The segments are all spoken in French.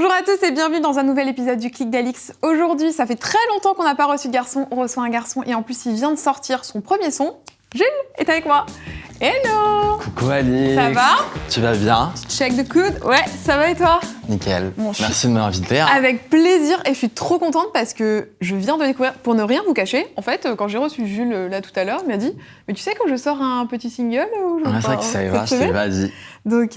Bonjour à tous et bienvenue dans un nouvel épisode du Clic d'Alix. Aujourd'hui, ça fait très longtemps qu'on n'a pas reçu de garçon, on reçoit un garçon et en plus il vient de sortir son premier son. Jules est avec moi. Hello! Coucou Alix. Ça va? Tu vas bien? Check the coude. Ouais, ça va et toi? Nickel. Bon, merci de m'inviter. Avec plaisir et je suis trop contente parce que je viens de découvrir, pour ne rien vous cacher, en fait, quand j'ai reçu Jules là tout à l'heure, il m'a dit « Mais tu sais quand je sors un petit single ?» C'est vrai que ça y va, je t'ai vas-y. Donc,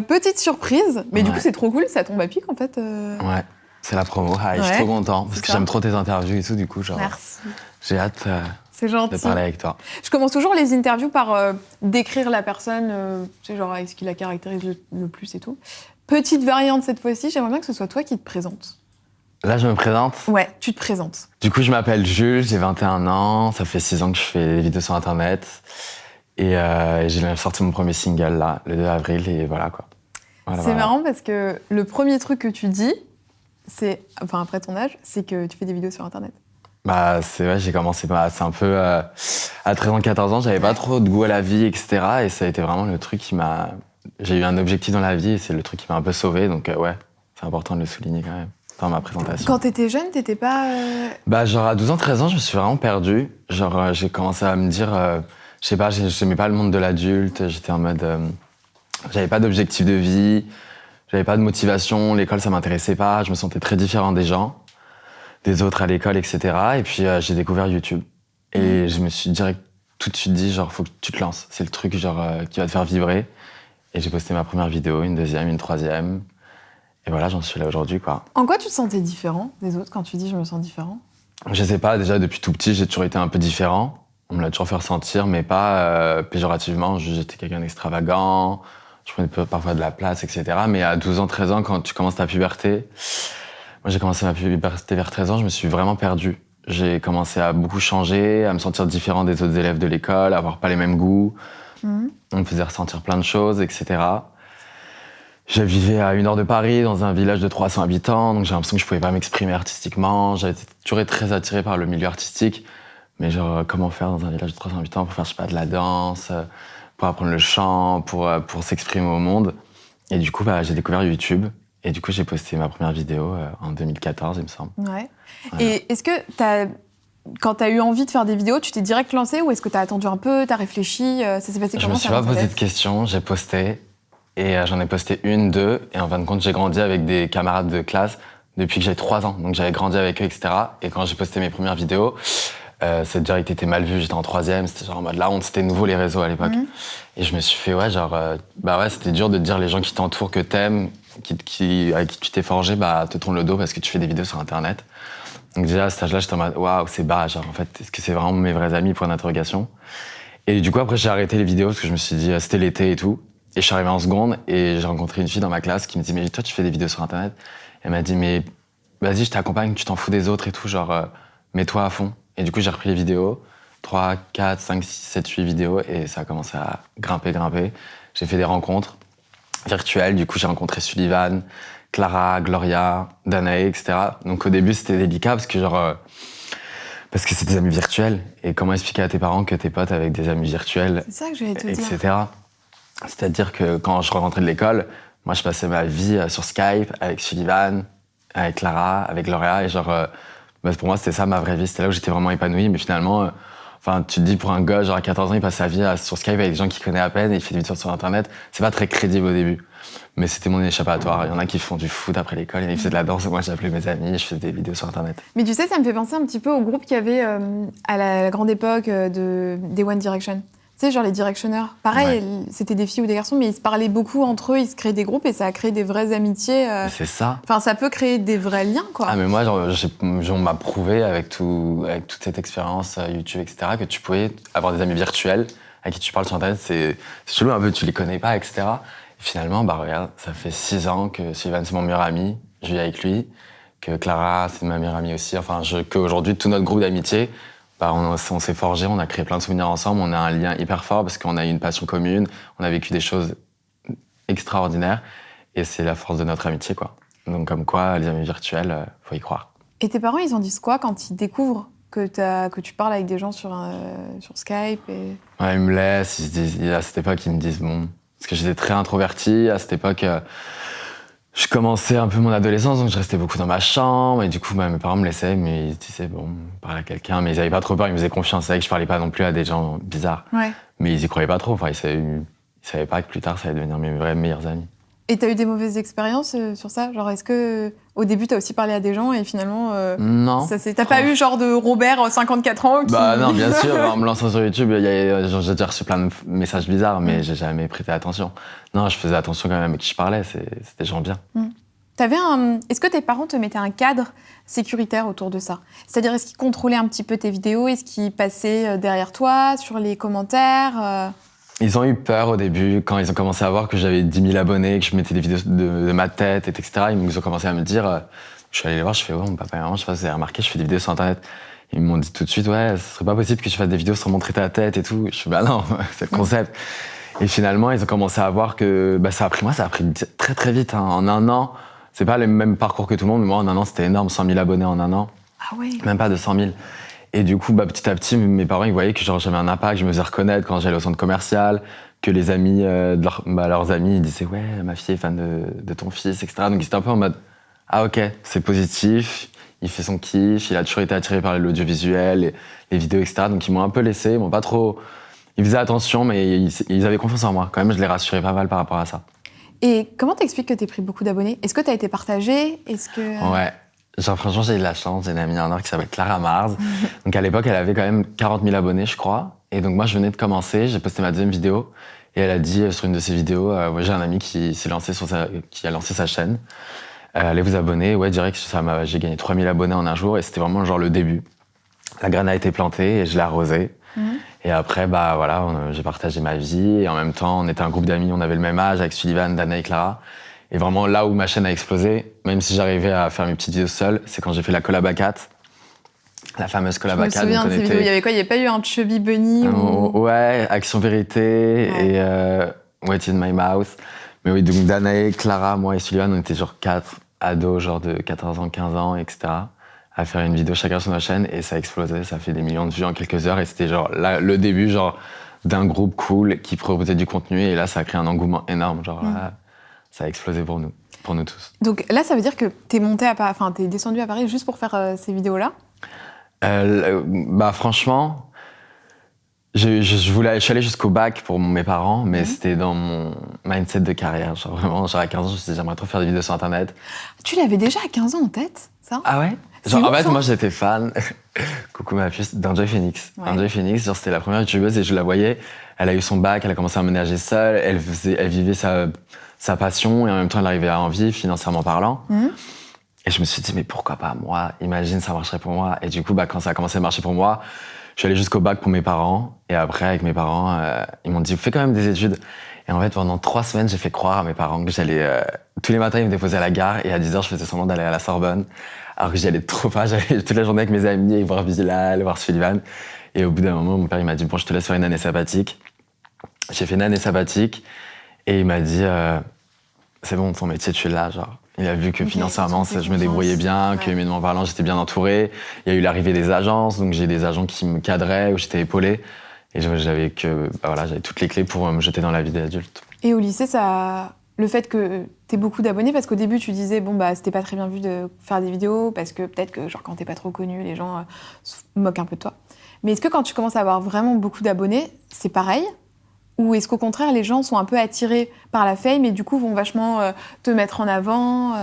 petite surprise, mais du coup c'est trop cool, ça tombe à pic en fait. Ouais, c'est la promo, je suis trop content parce que j'aime trop tes interviews et tout, du coup, genre. Merci. J'ai hâte c'est gentil. de parler avec toi. Je commence toujours les interviews par décrire la personne, tu sais, genre avec ce qui la caractérise le plus et tout. Petite variante cette fois-ci, j'aimerais bien que ce soit toi qui te présentes. Là, je me présente? Ouais, tu te présentes. Du coup, je m'appelle Jules, j'ai 21 ans, ça fait 6 ans que je fais des vidéos sur Internet. Et j'ai sorti mon premier single là, le 2 avril, et voilà quoi. C'est marrant parce que le premier truc que tu dis, c'est, enfin après ton âge, c'est que tu fais des vidéos sur Internet. Bah c'est vrai, j'ai commencé c'est un peu à 13 ans, 14 ans, j'avais pas trop de goût à la vie, etc. Et ça a été vraiment le truc qui m'a... J'ai eu un objectif dans la vie et c'est le truc qui m'a un peu sauvé, donc ouais, c'est important de le souligner quand même dans ma présentation. Quand t'étais jeune, t'étais pas... Bah genre à 12 ans, 13 ans, je me suis vraiment perdu. Genre j'ai commencé à me dire, je sais pas, j'aimais pas le monde de l'adulte, j'étais en mode... j'avais pas d'objectif de vie, j'avais pas de motivation, l'école ça m'intéressait pas, je me sentais très différent des gens, des autres à l'école, etc. Et puis j'ai découvert YouTube. Et je me suis direct tout de suite dit, genre, faut que tu te lances. C'est le truc, genre, qui va te faire vibrer. Et j'ai posté ma première vidéo, une deuxième, une troisième. Et voilà, j'en suis là aujourd'hui, quoi. En quoi tu te sentais différent des autres quand tu dis « je me sens différent » ? Je sais pas, déjà, depuis tout petit, j'ai toujours été un peu différent. On me l'a toujours fait ressentir, mais pas péjorativement. J'étais quelqu'un d'extravagant, je prenais parfois de la place, etc. Mais à 12 ans, 13 ans, quand tu commences ta puberté... Moi, j'ai commencé ma puberté vers 13 ans, je me suis vraiment perdu. J'ai commencé à beaucoup changer, à me sentir différent des autres élèves de l'école, à avoir pas les mêmes goûts. On me faisait ressentir plein de choses, etc. Je vivais à 1 heure de Paris, dans un village de 300 habitants, donc j'ai l'impression que je pouvais pas m'exprimer artistiquement. J'avais toujours été très attiré par le milieu artistique, mais genre, comment faire dans un village de 300 habitants pour faire, je sais pas, de la danse, pour apprendre le chant, pour s'exprimer au monde. Et du coup, bah, j'ai découvert YouTube. Et du coup, j'ai posté ma première vidéo en 2014, il me semble. Ouais. Voilà. Et est-ce que quand t'as eu envie de faire des vidéos, tu t'es direct lancé ou est-ce que t'as attendu un peu, t'as réfléchi, ça s'est passé comment? Je me suis pas posé de questions, j'ai posté. Et j'en ai posté 1, 2. Et en fin de compte, j'ai grandi avec des camarades de classe depuis que j'avais 3 ans. Donc j'avais grandi avec eux, etc. Et quand j'ai posté mes premières vidéos, ça direct été mal vu. J'étais en 3e, c'était genre en mode la honte, c'était nouveau les réseaux à l'époque. Et je me suis fait, ouais, genre, bah ouais, c'était dur de te dire les gens qui t'entourent, que t'aimes, avec qui tu t'es forgé, bah, te tournent le dos parce que tu fais des vidéos sur Internet. Donc déjà, à cet âge-là, j'étais en mode, waouh, c'est bas, genre, en fait, est-ce que c'est vraiment mes vrais amis, point d'interrogation. Et du coup, après, j'ai arrêté les vidéos parce que je me suis dit, c'était l'été et tout. Et je suis arrivé en seconde et j'ai rencontré une fille dans ma classe qui me dit, mais toi, tu fais des vidéos sur Internet? Elle m'a dit, mais vas-y, je t'accompagne, tu t'en fous des autres et tout, genre, mets-toi à fond. Et du coup, j'ai repris les vidéos, 3, 4, 5, 6, 7, 8 vidéos, et ça a commencé à grimper. J'ai fait des rencontres virtuelles, du coup, j'ai rencontré Sullivan, Clara, Gloria, Danae, etc. Donc au début, c'était délicat parce que parce que c'est des amis virtuels. Et comment expliquer à tes parents que t'es potes avec des amis virtuels, c'est ça que j'allais te etc. dire. C'est-à-dire que quand je rentrais de l'école, moi, je passais ma vie sur Skype avec Sullivan, avec Clara, avec Gloria, et genre, bah, pour moi, c'était ça ma vraie vie. C'était là où j'étais vraiment épanoui. Mais finalement, enfin, tu te dis pour un gars, genre à 14 ans, il passe sa vie sur Skype avec des gens qu'il connaît à peine et il fait des vidéos sur Internet. C'est pas très crédible au début. Mais c'était mon échappatoire. Il y en a qui font du foot après l'école, il y en a qui faisaient de la danse. Moi, j'appelais mes amis et je faisais des vidéos sur Internet. Mais tu sais, ça me fait penser un petit peu au groupe qu'il y avait à la grande époque des One Direction. Tu sais, genre les Directionneurs. Pareil, ouais. C'était des filles ou des garçons, mais ils se parlaient beaucoup entre eux, ils se créaient des groupes et ça a créé des vraies amitiés. C'est ça. Enfin, ça peut créer des vrais liens, quoi. Ah, mais moi, on m'a prouvé avec toute cette expérience YouTube, etc., que tu pouvais avoir des amis virtuels avec qui tu parles sur Internet. C'est chelou un peu, tu les connais pas, etc. Et finalement, bah regarde, ça fait 6 ans que Sylvain, c'est mon meilleur ami, je vis avec lui, que Clara, c'est ma meilleure amie aussi. Enfin, qu'aujourd'hui, tout notre groupe d'amitié, bah, on s'est forgé, on a créé plein de souvenirs ensemble, on a un lien hyper fort parce qu'on a eu une passion commune, on a vécu des choses extraordinaires et c'est la force de notre amitié, quoi. Donc comme quoi, les amis virtuels, faut y croire. Et tes parents, ils en disent quoi quand ils découvrent que tu parles avec des gens sur Skype et... Ouais, ils me laissent, à cette époque, ils me disent bon... Parce que j'étais très introverti, à cette époque... Je commençais un peu mon adolescence, donc je restais beaucoup dans ma chambre. Et du coup, mes parents me laissaient, mais ils disaient, bon, parle à quelqu'un. Mais ils avaient pas trop peur, ils me faisaient confiance. C'est vrai que je parlais pas non plus à des gens bizarres. Ouais. Mais ils y croyaient pas trop. Enfin, ils savaient pas que plus tard, ça allait devenir mes vrais meilleurs amis. Et t'as eu des mauvaises expériences sur ça? Genre, est-ce que au début, t'as aussi parlé à des gens et finalement... Non. T'as pas eu genre de Robert, 54 ans, qui... Bah non, bien sûr. En me lançant sur YouTube, j'ai déjà reçu plein de messages bizarres, mais j'ai jamais prêté attention. Non, je faisais attention quand même avec qui je parlais. C'était des gens bien. Est-ce que tes parents te mettaient un cadre sécuritaire autour de ça? C'est-à-dire, est-ce qu'ils contrôlaient un petit peu tes vidéos? Est-ce qu'ils passaient derrière toi, sur les commentaires? Ils ont eu peur au début, quand ils ont commencé à voir que j'avais 10 000 abonnés, que je mettais des vidéos de ma tête, etc. Ils ont commencé à me dire, je suis allé les voir, je fais, ouais, mon papa et maman, je sais pas si vous avez remarqué, je fais des vidéos sur Internet. Ils m'ont dit tout de suite, ouais, ce serait pas possible que tu fasses des vidéos sans montrer ta tête et tout. Je fais, bah non, c'est le concept. Et finalement, ils ont commencé à voir que ça a pris très très vite. Hein. En un an, c'est pas le même parcours que tout le monde, mais moi, en un an, c'était énorme, 100 000 abonnés en un an. Ah ouais. Même pas de 100 000. Et du coup, petit à petit, mes parents, ils voyaient que j'avais un impact, je me faisais reconnaître quand j'allais au centre commercial, que les amis, leurs amis, ils disaient « Ouais, ma fille est fan de ton fils, etc. » Donc ils étaient un peu en mode « Ah ok, c'est positif, il fait son kiff, il a toujours été attiré par l'audiovisuel, les vidéos, etc. » Donc ils m'ont un peu laissé, ils m'ont pas trop... Ils faisaient attention, mais ils avaient confiance en moi. Quand même, je les rassurais pas mal par rapport à ça. Et comment t'expliques que t'aies pris beaucoup d'abonnés? Est-ce que t'as été partagée? Ouais. Genre, franchement, j'ai eu de la chance. J'ai une amie en or qui s'appelle Clara Mars. Donc, à l'époque, elle avait quand même 40 000 abonnés, je crois. Et donc, moi, je venais de commencer. J'ai posté ma deuxième vidéo. Et elle a dit sur une de ses vidéos, ouais, j'ai un ami qui a lancé sa chaîne. Allez vous abonner. Ouais, direct, j'ai gagné 3 000 abonnés en un jour. Et c'était vraiment genre le début. La graine a été plantée et je l'ai arrosée. Et après, voilà, j'ai partagé ma vie. Et en même temps, on était un groupe d'amis. On avait le même âge avec Sullivan, Dana et Clara. Et vraiment, là où ma chaîne a explosé, même si j'arrivais à faire mes petites vidéos seul, c'est quand j'ai fait la collab à 4. La fameuse collab à 4. Je me souviens de ces vidéos. Il y avait quoi? Il n'y avait pas eu un Chubby Bunny Ouais, Action Vérité et Wet in My Mouth. Mais oui, donc Danae, Clara, moi et Sullivan, on était genre 4 ados, genre de 14 ans, 15 ans, etc. à faire une vidéo chacun sur notre chaîne et ça a explosé. Ça a fait des millions de vues en quelques heures et c'était genre là, le début genre d'un groupe cool qui proposait du contenu et là, ça a créé un engouement énorme. Genre là, ça a explosé pour nous tous. Donc là, ça veut dire que t'es descendu à Paris juste pour faire ces vidéos-là? Franchement, je suis allé jusqu'au bac pour mes parents, mais c'était dans mon mindset de carrière. Genre vraiment, genre à 15 ans, je me suis dit, j'aimerais trop faire des vidéos sur Internet. Tu l'avais déjà à 15 ans en tête, ça? Ah ouais? Genre, en fait, moi, j'étais fan, coucou ma puce, d'Enjoy Phoenix. Ouais. Enjoy Phoenix, genre, c'était la première youtubeuse et je la voyais. Elle a eu son bac, elle a commencé à emménager seule, elle vivait sa passion et en même temps, elle arrivait à en vivre, financièrement parlant. Et je me suis dit, mais pourquoi pas moi? Imagine, ça marcherait pour moi. Et du coup, quand ça a commencé à marcher pour moi, je suis allé jusqu'au bac pour mes parents. Et après, avec mes parents, ils m'ont dit, fais quand même des études. Et en fait, pendant 3 semaines, j'ai fait croire à mes parents que j'allais... tous les matins, ils me déposaient à la gare et à 10h, je faisais semblant d'aller à la Sorbonne. Alors que j'y allais trop pas. J'allais toute la journée avec mes amis, voir Bilal, voir Sullivan. Et au bout d'un moment, mon père, il m'a dit, bon, je te laisse faire une année sabbatique. J'ai fait une année sabbatique. Et il m'a dit, c'est bon, ton métier, tu l'as, genre. Il a vu que financièrement, je me débrouillais bien, que humainement parlant, j'étais bien entouré. Il y a eu l'arrivée des agences, donc j'ai des agents qui me cadraient, où j'étais épaulé. Et j'avais toutes les clés pour me jeter dans la vie d'adulte. Et au lycée, le fait que t'aies beaucoup d'abonnés, parce qu'au début, tu disais, c'était pas très bien vu de faire des vidéos, parce que peut-être que, genre, quand t'es pas trop connu, les gens se moquent un peu de toi. Mais est-ce que quand tu commences à avoir vraiment beaucoup d'abonnés, c'est pareil? Ou est-ce qu'au contraire, les gens sont un peu attirés par la fame et du coup vont vachement te mettre en avant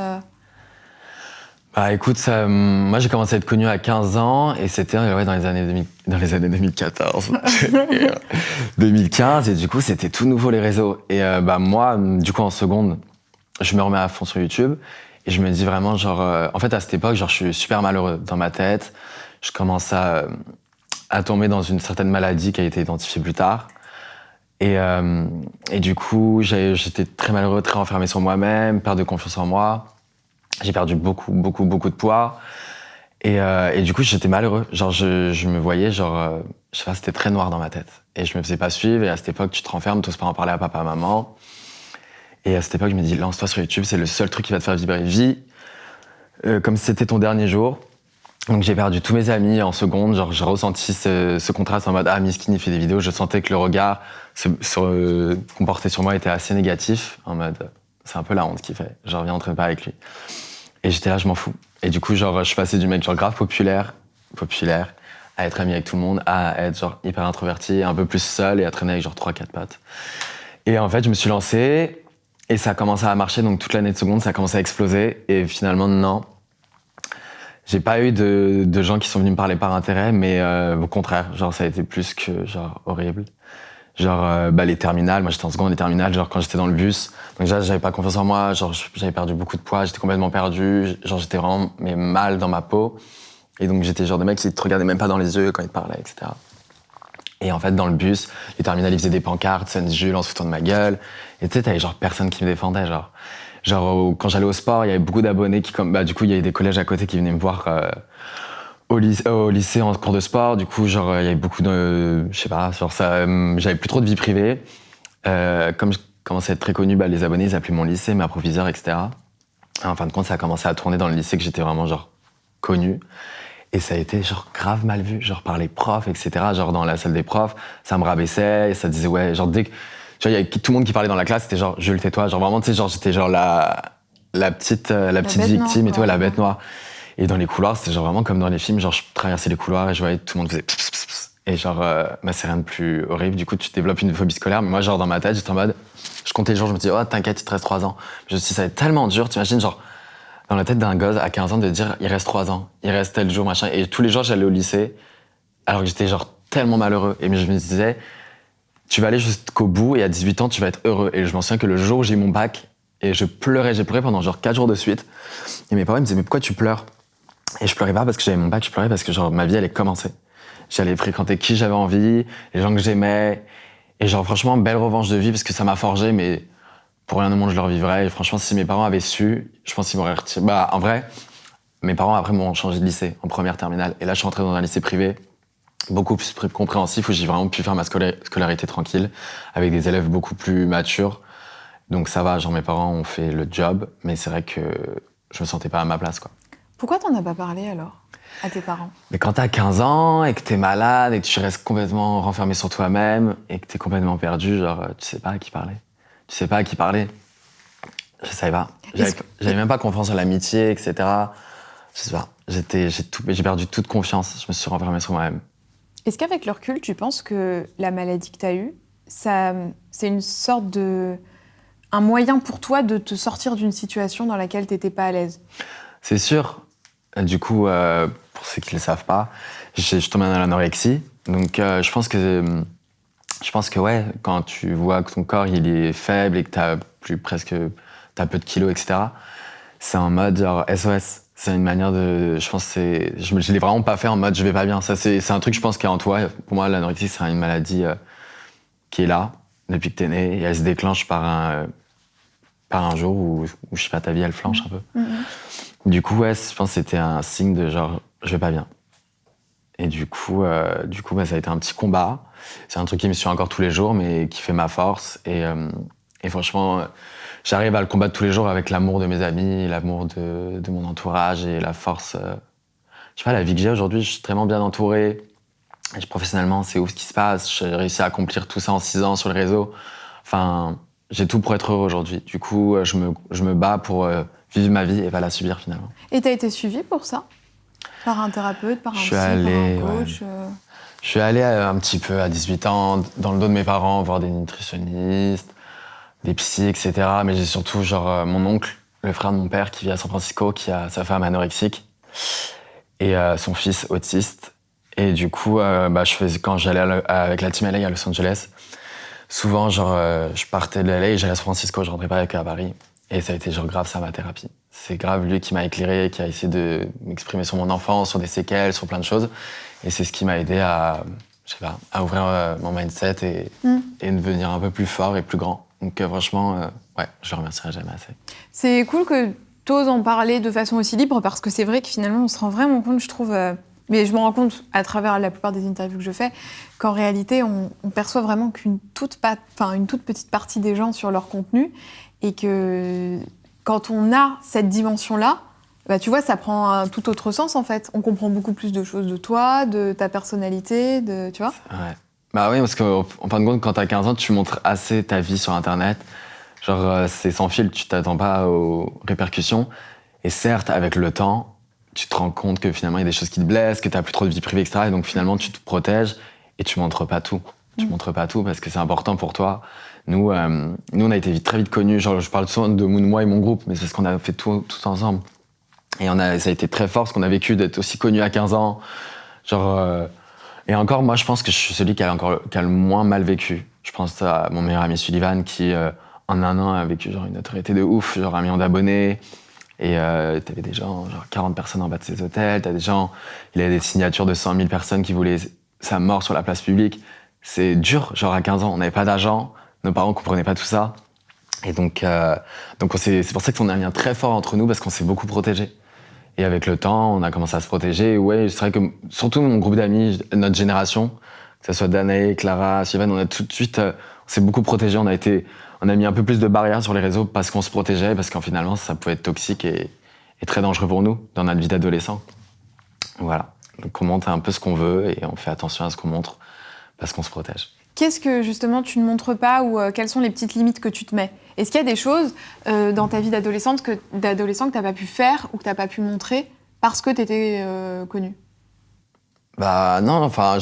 Écoute, moi j'ai commencé à être connu à 15 ans et c'était dans les années 2014, 2015 et du coup c'était tout nouveau les réseaux. Et moi, du coup en seconde, je me remets à fond sur YouTube et je me dis vraiment en fait à cette époque, je suis super malheureux dans ma tête. Je commence à tomber dans une certaine maladie qui a été identifiée plus tard. Et du coup, j'étais très malheureux, très renfermé sur moi-même, perte de confiance en moi. J'ai perdu beaucoup de poids. Et du coup, j'étais malheureux. Genre, je me voyais, je sais pas, c'était très noir dans ma tête. Et je me faisais pas suivre. Et à cette époque, tu te renfermes, t'oses pas en parler à papa, à maman. Et à cette époque, je me dis, lance-toi sur YouTube, c'est le seul truc qui va te faire vibrer. Vis comme si c'était ton dernier jour. Donc j'ai perdu tous mes amis en seconde, genre j'ai ressenti ce contraste en mode Miskin il fait des vidéos, je sentais que le regard qu'on portait sur moi était assez négatif, en mode C'est un peu la honte qu'il fait. Genre, viens, on traîne pas avec lui. Et j'étais là, je m'en fous. Et du coup, genre, je suis passé du mec genre grave populaire, à être ami avec tout le monde, à être genre hyper introverti, un peu plus seul et à traîner avec genre 3-4 potes. Et en fait, je me suis lancé et ça a commencé à marcher. Donc toute l'année de seconde, ça a commencé à exploser. Et finalement, non. J'ai pas eu de gens qui sont venus me parler par intérêt, mais au contraire, genre ça a été plus que genre horrible. Genre les terminales, moi j'étais en seconde des terminales, genre quand j'étais dans le bus, donc déjà j'avais pas confiance en moi, genre j'avais perdu beaucoup de poids, j'étais complètement perdu, genre j'étais vraiment mais mal dans ma peau. Et donc j'étais genre de mec qui te regardait même pas dans les yeux quand il te parlait, etc. Et en fait dans le bus, les terminales ils faisaient des pancartes, Saint Jules en se foutant de ma gueule. Et tu sais, t'avais genre personne qui me défendait, genre quand j'allais au sport, il y avait beaucoup d'abonnés qui du coup il y avait des collèges à côté qui venaient me voir au lycée en cours de sport. Du coup genre il y avait beaucoup de, je sais pas, genre ça, j'avais plus trop de vie privée. Comme je commençais à être très connu, les abonnés ils appelaient mon lycée, ma proviseur, etc. Et en fin de compte ça a commencé à tourner dans le lycée que j'étais vraiment genre connu. Et ça a été genre grave mal vu, genre par les profs, etc. Genre dans la salle des profs, ça me rabaissait et ça disait ouais, genre dès que, tu vois, il y avait tout le monde qui parlait dans la classe, c'était genre Jules, tais-toi, genre vraiment, tu sais, genre j'étais genre la petite victime et tout, la bête noire. Et dans les couloirs, c'était genre vraiment comme dans les films, genre je traversais les couloirs et je voyais tout le monde faisait pss, pss, pss. Et genre, c'est rien de plus horrible. Du coup, tu développes une phobie scolaire. Mais moi, genre dans ma tête, j'étais en mode, je comptais les jours, je me disais, oh t'inquiète, il te reste 3 ans. Je me suis dit, ça va être tellement dur, t'imagines, genre, dans la tête d'un gosse à 15 ans de dire, il reste 3 ans, il reste tel jour, machin. Et tous les jours, j'allais au lycée, alors que j'étais genre tellement malheureux. Et je me disais, tu vas aller jusqu'au bout et à 18 ans, tu vas être heureux. Et je m'en souviens que le jour où j'ai eu mon bac, et j'ai pleuré pendant genre 4 jours de suite. Et mes parents me disaient, mais pourquoi tu pleures? Et je pleurais pas parce que j'avais mon bac, je pleurais parce que genre ma vie allait commencer. J'allais fréquenter qui j'avais envie, les gens que j'aimais. Et genre franchement, belle revanche de vie parce que ça m'a forgé, mais pour rien au monde je le revivrais. Et franchement, si mes parents avaient su, je pense qu'ils m'auraient retiré. En vrai, mes parents après m'ont changé de lycée en première terminale. Et là, je suis rentré dans un lycée privé, beaucoup plus compréhensif, où j'ai vraiment pu faire ma scolarité tranquille, avec des élèves beaucoup plus matures. Donc ça va, genre mes parents ont fait le job, mais c'est vrai que je me sentais pas à ma place, quoi. Pourquoi t'en as pas parlé alors à tes parents? Mais quand t'as 15 ans et que t'es malade et que tu restes complètement renfermé sur toi-même et que t'es complètement perdu, genre tu sais pas à qui parler. Tu sais pas à qui parler. Je savais pas. J'avais même pas confiance en l'amitié, etc. Je sais pas. J'ai perdu toute confiance. Je me suis renfermé sur moi-même. Est-ce qu'avec le recul, tu penses que la maladie que t'as eue, c'est une sorte de... un moyen pour toi de te sortir d'une situation dans laquelle t'étais pas à l'aise? C'est sûr. Du coup, pour ceux qui le savent pas, je tombé dans l'anorexie. Donc, je pense que ouais, quand tu vois que ton corps il est faible et que t'as peu de kilos, etc. C'est en mode genre SOS. C'est une manière de, je pense, je l'ai vraiment pas fait en mode je vais pas bien. Ça, c'est un truc, je pense, qui est en toi. Pour moi, l'anorexie, c'est une maladie qui est là depuis que t'es né et elle se déclenche par un jour où je sais pas, ta vie elle flanche un peu. Du coup, ouais, je pense que c'était un signe de genre, je vais pas bien. Et du coup, ça a été un petit combat. C'est un truc qui me suit encore tous les jours, mais qui fait ma force. Et franchement, j'arrive à le combattre tous les jours avec l'amour de mes amis, l'amour de mon entourage et la force. Je sais pas, la vie que j'ai aujourd'hui, je suis vraiment bien entouré. Et professionnellement, c'est ouf ce qui se passe. J'ai réussi à accomplir tout ça en 6 ans sur le réseau. Enfin, j'ai tout pour être heureux aujourd'hui. Du coup, je me bats pour vivre ma vie et pas la subir finalement. Et t'as été suivi pour ça? Par un thérapeute, par un psy, par un coach? Je suis allé un petit peu à 18 ans, dans le dos de mes parents, voir des nutritionnistes, des psys, etc. Mais j'ai surtout genre mon oncle, le frère de mon père qui vit à San Francisco, qui a sa femme anorexique et son fils autiste. Et du coup, quand j'allais avec la team LA à Los Angeles, souvent, je partais de LA et j'allais à San Francisco, je rentrais pas avec à Paris. Et ça a été genre grave ça ma thérapie. C'est grave lui qui m'a éclairé, qui a essayé de m'exprimer sur mon enfance, sur des séquelles, sur plein de choses. Et c'est ce qui m'a aidé à ouvrir mon mindset et devenir un peu plus fort et plus grand. Donc franchement, ouais, je le remercierai jamais assez. C'est cool que t'oses en parler de façon aussi libre parce que c'est vrai que finalement on se rend vraiment compte, je trouve, mais je me rends compte à travers la plupart des interviews que je fais, qu'en réalité on perçoit vraiment qu'une toute petite partie des gens sur leur contenu et que quand on a cette dimension-là, tu vois, ça prend un tout autre sens en fait. On comprend beaucoup plus de choses de toi, de ta personnalité, tu vois. Ouais. Bah oui, parce qu'en fin de compte, quand t'as 15 ans, tu montres assez ta vie sur Internet. Genre, c'est sans fil, tu t'attends pas aux répercussions. Et certes, avec le temps, tu te rends compte que finalement, il y a des choses qui te blessent, que t'as plus trop de vie privée, etc. Et donc finalement, tu te protèges et tu montres pas tout. Tu montres pas tout parce que c'est important pour toi. Nous, on a été très vite connus. Genre, je parle souvent de moi et mon groupe, mais c'est parce qu'on a fait tout ensemble. Et ça a été très fort ce qu'on a vécu d'être aussi connus à 15 ans. Genre, et encore, moi, je pense que je suis celui qui a le moins mal vécu. Je pense à mon meilleur ami Sullivan qui, en un an, a vécu genre une notoriété de ouf, genre 1 million d'abonnés. Et t'avais des gens, genre 40 personnes en bas de ses hôtels. T'as des gens, il avait des signatures de 100 000 personnes qui voulaient sa mort sur la place publique. C'est dur, genre à 15 ans, on n'avait pas d'argent, nos parents comprenaient pas tout ça. Et donc c'est pour ça qu'on a un lien très fort entre nous parce qu'on s'est beaucoup protégés. Et avec le temps, on a commencé à se protéger. Et ouais, c'est vrai que surtout mon groupe d'amis, notre génération, que ce soit Danae, Clara, Sylvain, on a tout de suite, on s'est beaucoup protégés. On a mis un peu plus de barrières sur les réseaux parce qu'on se protégeait, parce qu'en finalement, ça pouvait être toxique et très dangereux pour nous dans notre vie d'adolescent. Voilà. Donc on montre un peu ce qu'on veut et on fait attention à ce qu'on montre parce qu'on se protège. Qu'est-ce que justement tu ne montres pas ou quelles sont les petites limites que tu te mets? Est-ce qu'il y a des choses dans ta vie d'adolescent que t'as pas pu faire ou que t'as pas pu montrer parce que t'étais connu? Bah non, enfin,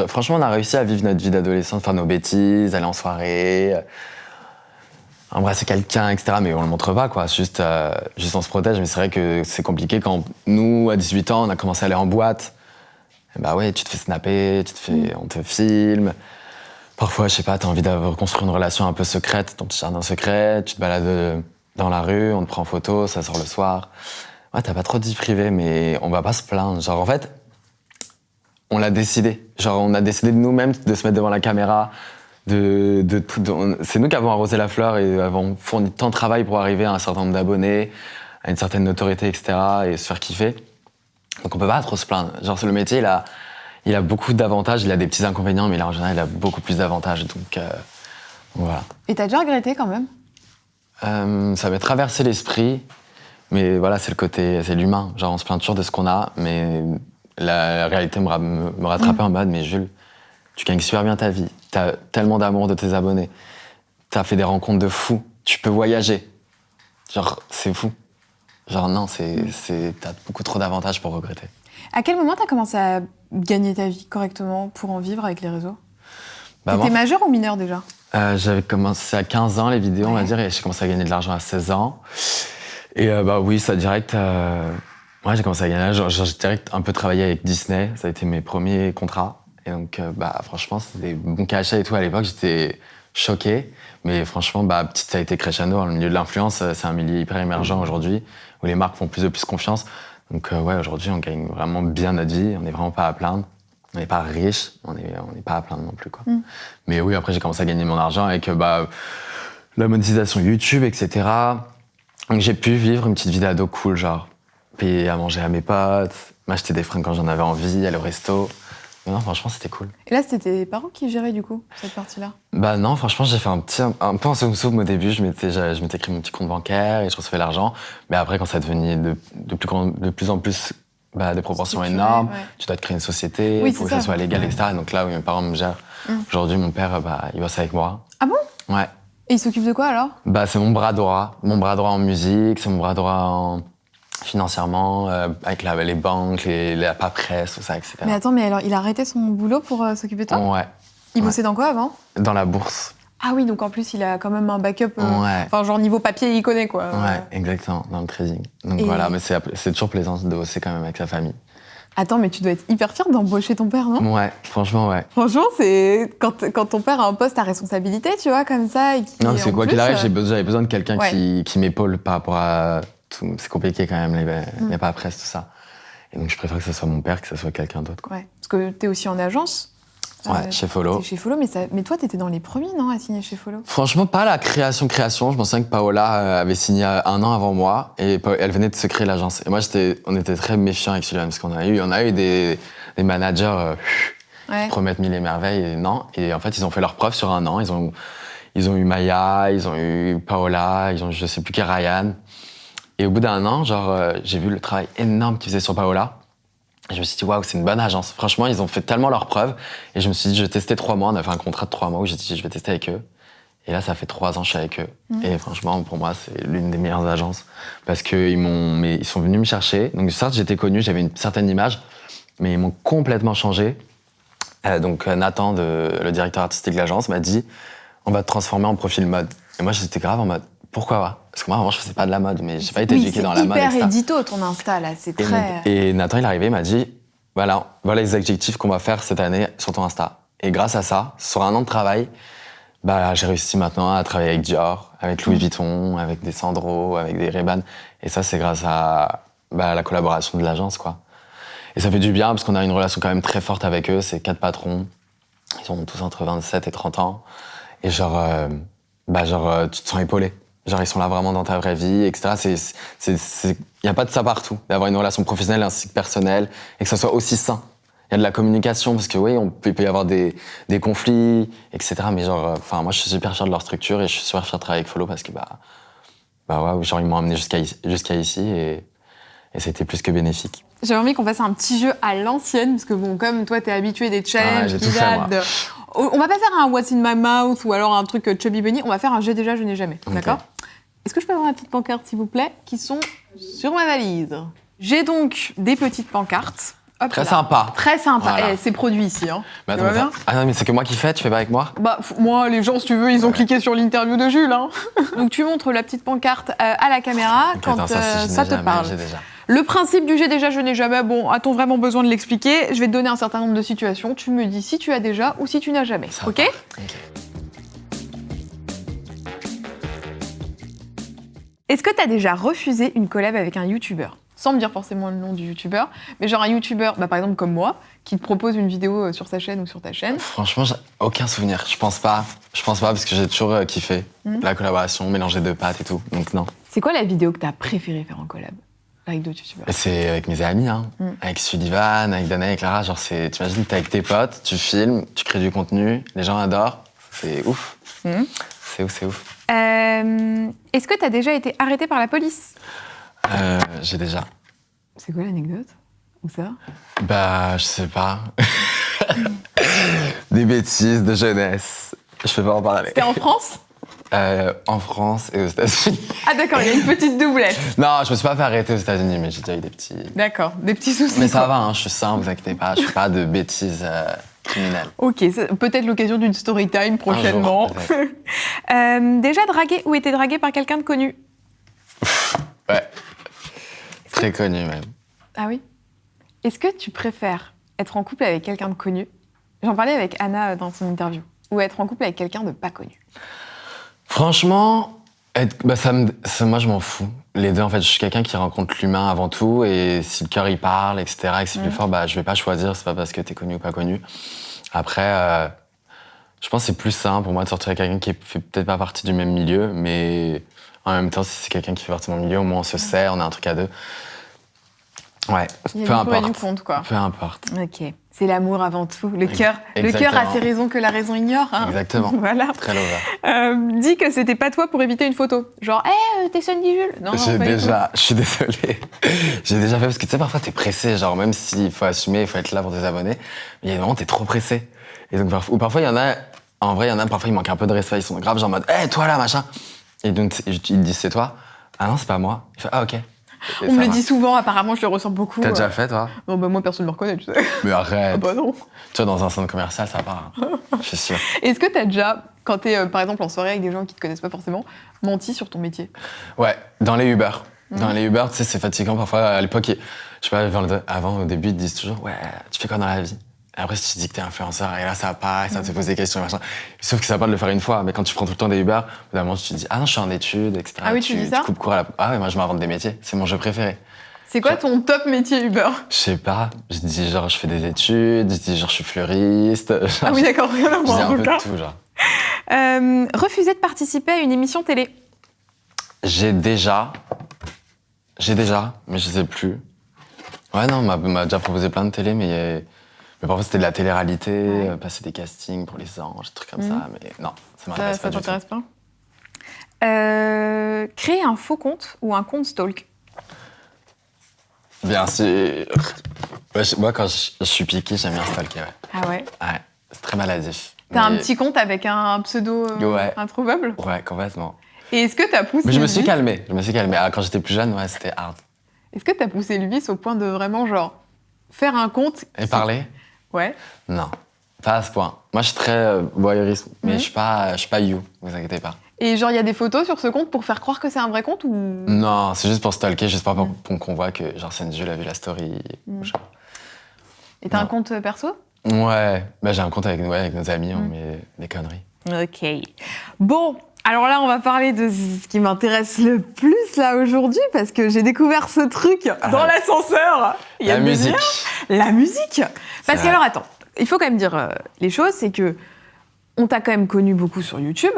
franchement, on a réussi à vivre notre vie d'adolescent, faire nos bêtises, aller en soirée, embrasser quelqu'un, etc. Mais on le montre pas, quoi. Juste on se protège. Mais c'est vrai que c'est compliqué quand nous, à 18 ans, on a commencé à aller en boîte. Et bah ouais, tu te fais snapper, on te filme. Parfois, je sais pas, t'as envie de reconstruire une relation un peu secrète, ton petit jardin secret, tu te balades dans la rue, on te prend en photo, ça sort le soir. Ouais, t'as pas trop de vie privée, mais on va pas se plaindre. Genre, en fait, on l'a décidé. Genre, on a décidé de nous-mêmes de se mettre devant la caméra. C'est nous qui avons arrosé la fleur et avons fourni tant de travail pour arriver à un certain nombre d'abonnés, à une certaine notoriété, etc. et se faire kiffer. Donc, on peut pas trop se plaindre. Genre, le métier, il a beaucoup d'avantages, il a des petits inconvénients, mais là, en général, il a beaucoup plus d'avantages. Donc, voilà. Et t'as déjà regretté quand même? Ça m'est traversé l'esprit, mais voilà, c'est l'humain. Genre, on se plaint toujours de ce qu'on a, mais la réalité me rattrapait en mode, mais Jules, tu gagnes super bien ta vie, t'as tellement d'amour de tes abonnés, t'as fait des rencontres de fous, tu peux voyager. Genre, c'est fou. Genre, non, t'as beaucoup trop d'avantages pour regretter. À quel moment t'as commencé à gagner ta vie correctement pour en vivre avec les réseaux? T'étais majeur ou mineur déjà? J'avais commencé à 15 ans les vidéos, on va dire, et j'ai commencé à gagner de l'argent à 16 ans. Et bah oui, ça direct... Ouais, j'ai commencé à gagner, j'ai direct un peu travaillé avec Disney, ça a été mes premiers contrats. Et donc, bah franchement, c'était des bons cachets et tout. À l'époque, j'étais choqué. Mais franchement, bah petite, ça a été crescendo. Le milieu de l'influence, c'est un milieu hyper émergent aujourd'hui, où les marques font plus de plus confiance. Donc ouais, aujourd'hui, on gagne vraiment bien notre vie, on n'est vraiment pas à plaindre. On n'est pas riche, on n'est pas à plaindre non plus, quoi. Mais oui, après, j'ai commencé à gagner mon argent avec la monétisation YouTube, etc. Donc j'ai pu vivre une petite vie d'ado cool, genre payer à manger à mes potes, m'acheter des fringues quand j'en avais envie, aller au resto. Non, franchement, c'était cool. Et là, c'était tes parents qui géraient, du coup, cette partie-là? Bah non, franchement, j'ai fait un peu en soum-soum au début. Je m'étais créé mon petit compte bancaire et je recevais l'argent. Mais après, quand ça devenait de plus en plus de proportions énormes, tu dois te créer une société, il faut que ça soit légal, etc. Et donc là, oui, mes parents me gèrent. Aujourd'hui, mon père, il bosse avec moi. Ah bon? Ouais. Et il s'occupe de quoi, alors? Bah, c'est mon bras droit. Mon bras droit en musique, c'est mon bras droit financièrement, avec les banques, la paperasse, tout ça, etc. Mais attends, mais alors, il a arrêté son boulot pour s'occuper de toi? Ouais. Il bossait dans quoi avant? Dans la bourse. Ah oui, donc en plus, il a quand même un backup. Ouais. Enfin, genre niveau papier, il connaît, quoi. Ouais, exactement, dans le trading. Donc voilà, mais c'est toujours plaisant de bosser quand même avec sa famille. Attends, mais tu dois être hyper fière d'embaucher ton père, non? Ouais, franchement, ouais. Franchement, c'est quand ton père a un poste à responsabilité, tu vois, comme ça. Et non, c'est quoi qu'il arrive, j'avais besoin de quelqu'un qui m'épaule par rapport à tout. C'est compliqué quand même, il n'y a pas presse, tout ça. Et donc je préfère que ce soit mon père que ce soit quelqu'un d'autre. Ouais, parce que t'es aussi en agence. Ouais, chez Follow. T'es chez Follow, mais toi, t'étais dans les premiers, non, à signer chez Follow? Franchement, pas la création. Je me souviens que Paola avait signé 1 an avant moi et elle venait de se créer l'agence. Et moi, on était très méfiants avec Sylvain parce qu'on a eu des managers qui promettent mille et merveilles et non. Et en fait, ils ont fait leurs preuves sur 1 an. Ils ont eu Maya, ils ont eu Paola, ils ont eu je sais plus qui, Ryan. Et au bout d'1 an, j'ai vu le travail énorme qu'ils faisaient sur Paola. Et je me suis dit, waouh, c'est une bonne agence. Franchement, ils ont fait tellement leurs preuves. Et je me suis dit, je vais tester 3 mois. On a fait un contrat de 3 mois où j'ai dit, je vais tester avec eux. Et là, ça fait 3 ans que je suis avec eux. Et franchement, pour moi, c'est l'une des meilleures agences. Parce qu'ils sont venus me chercher. Donc, certes, j'étais connu, j'avais une certaine image, mais ils m'ont complètement changé. Donc, Nathan, le directeur artistique de l'agence, m'a dit on va te transformer en profil mode. Et moi, j'étais grave en mode pourquoi pas? Parce que moi, avant, je faisais pas de la mode, mais j'ai pas été éduqué dans la mode. C'est hyper édito ton Insta, là. C'est très. Et Nathan, il est arrivé, il m'a dit voilà les adjectifs qu'on va faire cette année sur ton Insta. Et grâce à ça, sur un an de travail, j'ai réussi maintenant à travailler avec Dior, avec Louis Vuitton, avec des Sandro, avec des Ray-Ban. Et ça, c'est grâce à la collaboration de l'agence, quoi. Et ça fait du bien parce qu'on a une relation quand même très forte avec eux. C'est 4 patrons. Ils ont tous entre 27 et 30 ans. Et tu te sens épaulé. Genre, ils sont là vraiment dans ta vraie vie, etc. Il n'y a pas de ça partout. D'avoir une relation professionnelle ainsi que personnelle et que ça soit aussi sain. Il y a de la communication, parce que oui, il peut y avoir des conflits, etc. Mais moi, je suis super fier de leur structure et je suis super fier de travailler avec Follow parce que, ils m'ont amené jusqu'à ici et c'était plus que bénéfique. J'avais envie qu'on fasse un petit jeu à l'ancienne, parce que comme toi, t'es habitué des challenges, j'ai tout fait, moi. On va pas faire un What's in my mouth ou alors un truc Chubby Bunny, on va faire un J'ai déjà, je n'ai jamais, Okay. d'accord? Est-ce que je peux avoir la petite pancarte, s'il vous plaît, qui sont sur ma valise? J'ai donc des petites pancartes. Hop Très là. sympa. Très sympa. Voilà. C'est produit ici. Hein. Mais Ça va bien? ah non, mais c'est que moi qui fais, tu fais pas avec moi? Moi, les gens, si tu veux, ils ont cliqué sur l'interview de Jules. Hein. Donc, tu montres la petite pancarte à la caméra quand ça te parle. Le principe du j'ai déjà, je n'ai jamais, a-t-on vraiment besoin de l'expliquer? Je vais te donner un certain nombre de situations. Tu me dis si tu as déjà ou si tu n'as jamais. Ok? Est-ce que tu as déjà refusé une collab avec un youtubeur? Sans me dire forcément le nom du youtubeur, mais genre un youtubeur, par exemple comme moi, qui te propose une vidéo sur sa chaîne ou sur ta chaîne. Franchement, j'ai aucun souvenir. Je pense pas parce que j'ai toujours kiffé la collaboration, mélanger deux pâtes et tout. Donc non. C'est quoi la vidéo que t'as préféré faire en collab avec d'autres youtubeurs? C'est avec mes amis, avec Sullivan, avec Danae, avec Clara. Genre, t'imagines, t'es avec tes potes, tu filmes, tu crées du contenu, les gens adorent. C'est ouf. C'est ouf. Est-ce que t'as déjà été arrêté par la police? J'ai déjà. C'est quoi l'anecdote? Où ça? Je sais pas. Des bêtises de jeunesse. Je peux pas en parler. C'était en France? En France et aux États-Unis. Ah d'accord, il y a une petite doublette. Non, je me suis pas fait arrêter aux États-Unis, mais j'ai déjà eu des petits. D'accord, des petits soucis. Mais ça va, je suis sain, vous inquiétez pas, je fais pas de bêtises criminelles. Ok, peut-être l'occasion d'une story time prochainement. Un jour, déjà dragué ou été dragué par quelqu'un de connu? Ouais. Très connu même. Ah oui? Est-ce que tu préfères être en couple avec quelqu'un de connu? J'en parlais avec Anna dans son interview. Ou être en couple avec quelqu'un de pas connu? Franchement, moi je m'en fous. Les deux, en fait, je suis quelqu'un qui rencontre l'humain avant tout, et si le cœur il parle, etc., et que c'est plus fort, je vais pas choisir, c'est pas parce que t'es connu ou pas connu. Après, je pense que c'est plus simple pour moi de sortir avec quelqu'un qui fait peut-être pas partie du même milieu, mais en même temps, si c'est quelqu'un qui fait partie de mon milieu, au moins on se sait, on a un truc à deux. Ouais, peu importe. Compte, quoi. Peu importe. Ok, c'est l'amour avant tout. Le cœur a ses raisons que la raison ignore. Hein. Exactement. Voilà. Très lover. Dis que c'était pas toi pour éviter une photo. Genre, t'es Sandy Jules. Non, je suis désolé. J'ai déjà fait, parce que tu sais, parfois t'es pressé, genre même s'il faut assumer, il faut être là pour tes abonnés, mais il y a des moments où t'es trop pressé. Et donc, parfois il y en a, parfois il manque un peu de respect, ils sont grave genre en mode, toi là, machin. Et donc ils te disent c'est toi. Ah non, c'est pas moi. Il fait, ah ok. On me le dit souvent, apparemment, je le ressens beaucoup. T'as déjà fait, toi? Non, moi, personne ne me reconnaît, tu sais. Mais arrête. Ah non. Tu vois, dans un centre commercial, ça part. Je suis sûr. Est-ce que t'as déjà, quand t'es, par exemple, en soirée avec des gens qui te connaissent pas forcément, menti sur ton métier? Ouais, dans les Uber. Dans les Uber, tu sais, c'est fatigant parfois. À l'époque, je sais pas, avant, au début, ils te disent toujours, ouais, tu fais quoi dans la vie? Et après, si tu dis que t'es influenceur, et là, ça part, et ça te pose des questions, machin. Sauf que ça va pas de le faire une fois, mais quand tu prends tout le temps des Uber, évidemment, tu te dis, ah non, je suis en études, etc. Ah oui, tu dis ça? Tu coupes court à Ah ouais, moi, je m'invente des métiers. C'est mon jeu préféré. C'est quoi ton top métier Uber? Je sais pas. Je dis genre, je fais des études, je dis genre, je suis fleuriste. Ah oui, d'accord, rien à voir, en tout cas. Je dis un peu de tout, genre. Refuser de participer à une émission télé? J'ai déjà, mais je sais plus. Ouais, non, on m'a déjà proposé plein de télé, mais parfois c'était de la télé-réalité, passer des castings pour les anges, des trucs comme ça, mais non, ça m'intéresse pas du tout. Ça t'intéresse pas? Créer un faux compte ou un compte stalk? Bien sûr. Moi, quand je suis piqué, j'aime bien stalker, ouais. Ah ouais? Ouais, c'est très maladif. T'as un petit compte avec un pseudo Ouais. introuvable? Ouais, complètement. Et est-ce que t'as poussé Mais je le me suis vice calmé. Ah, quand j'étais plus jeune, ouais, c'était hard. Est-ce que t'as poussé le vice au point de vraiment, genre, faire un compte Et parler? Ouais. Non, pas à ce point. Moi, je suis très voyeurisme, mais je suis pas you, vous inquiétez pas. Et genre, il y a des photos sur ce compte pour faire croire que c'est un vrai compte ou... Non, c'est juste pour stalker, juste pour qu'on voit que genre Senju a vu la story. Genre. Et t'as Non. un compte perso? Ouais, bah, j'ai un compte avec nos amis, on met des conneries. Ok. Bon, alors là, on va parler de ce qui m'intéresse le plus là aujourd'hui parce que j'ai découvert ce truc dans l'ascenseur. Il y a La une musique. demi-heure. La musique. Parce que vrai. alors, attends, il faut quand même dire les choses, c'est que on t'a quand même connu beaucoup sur YouTube,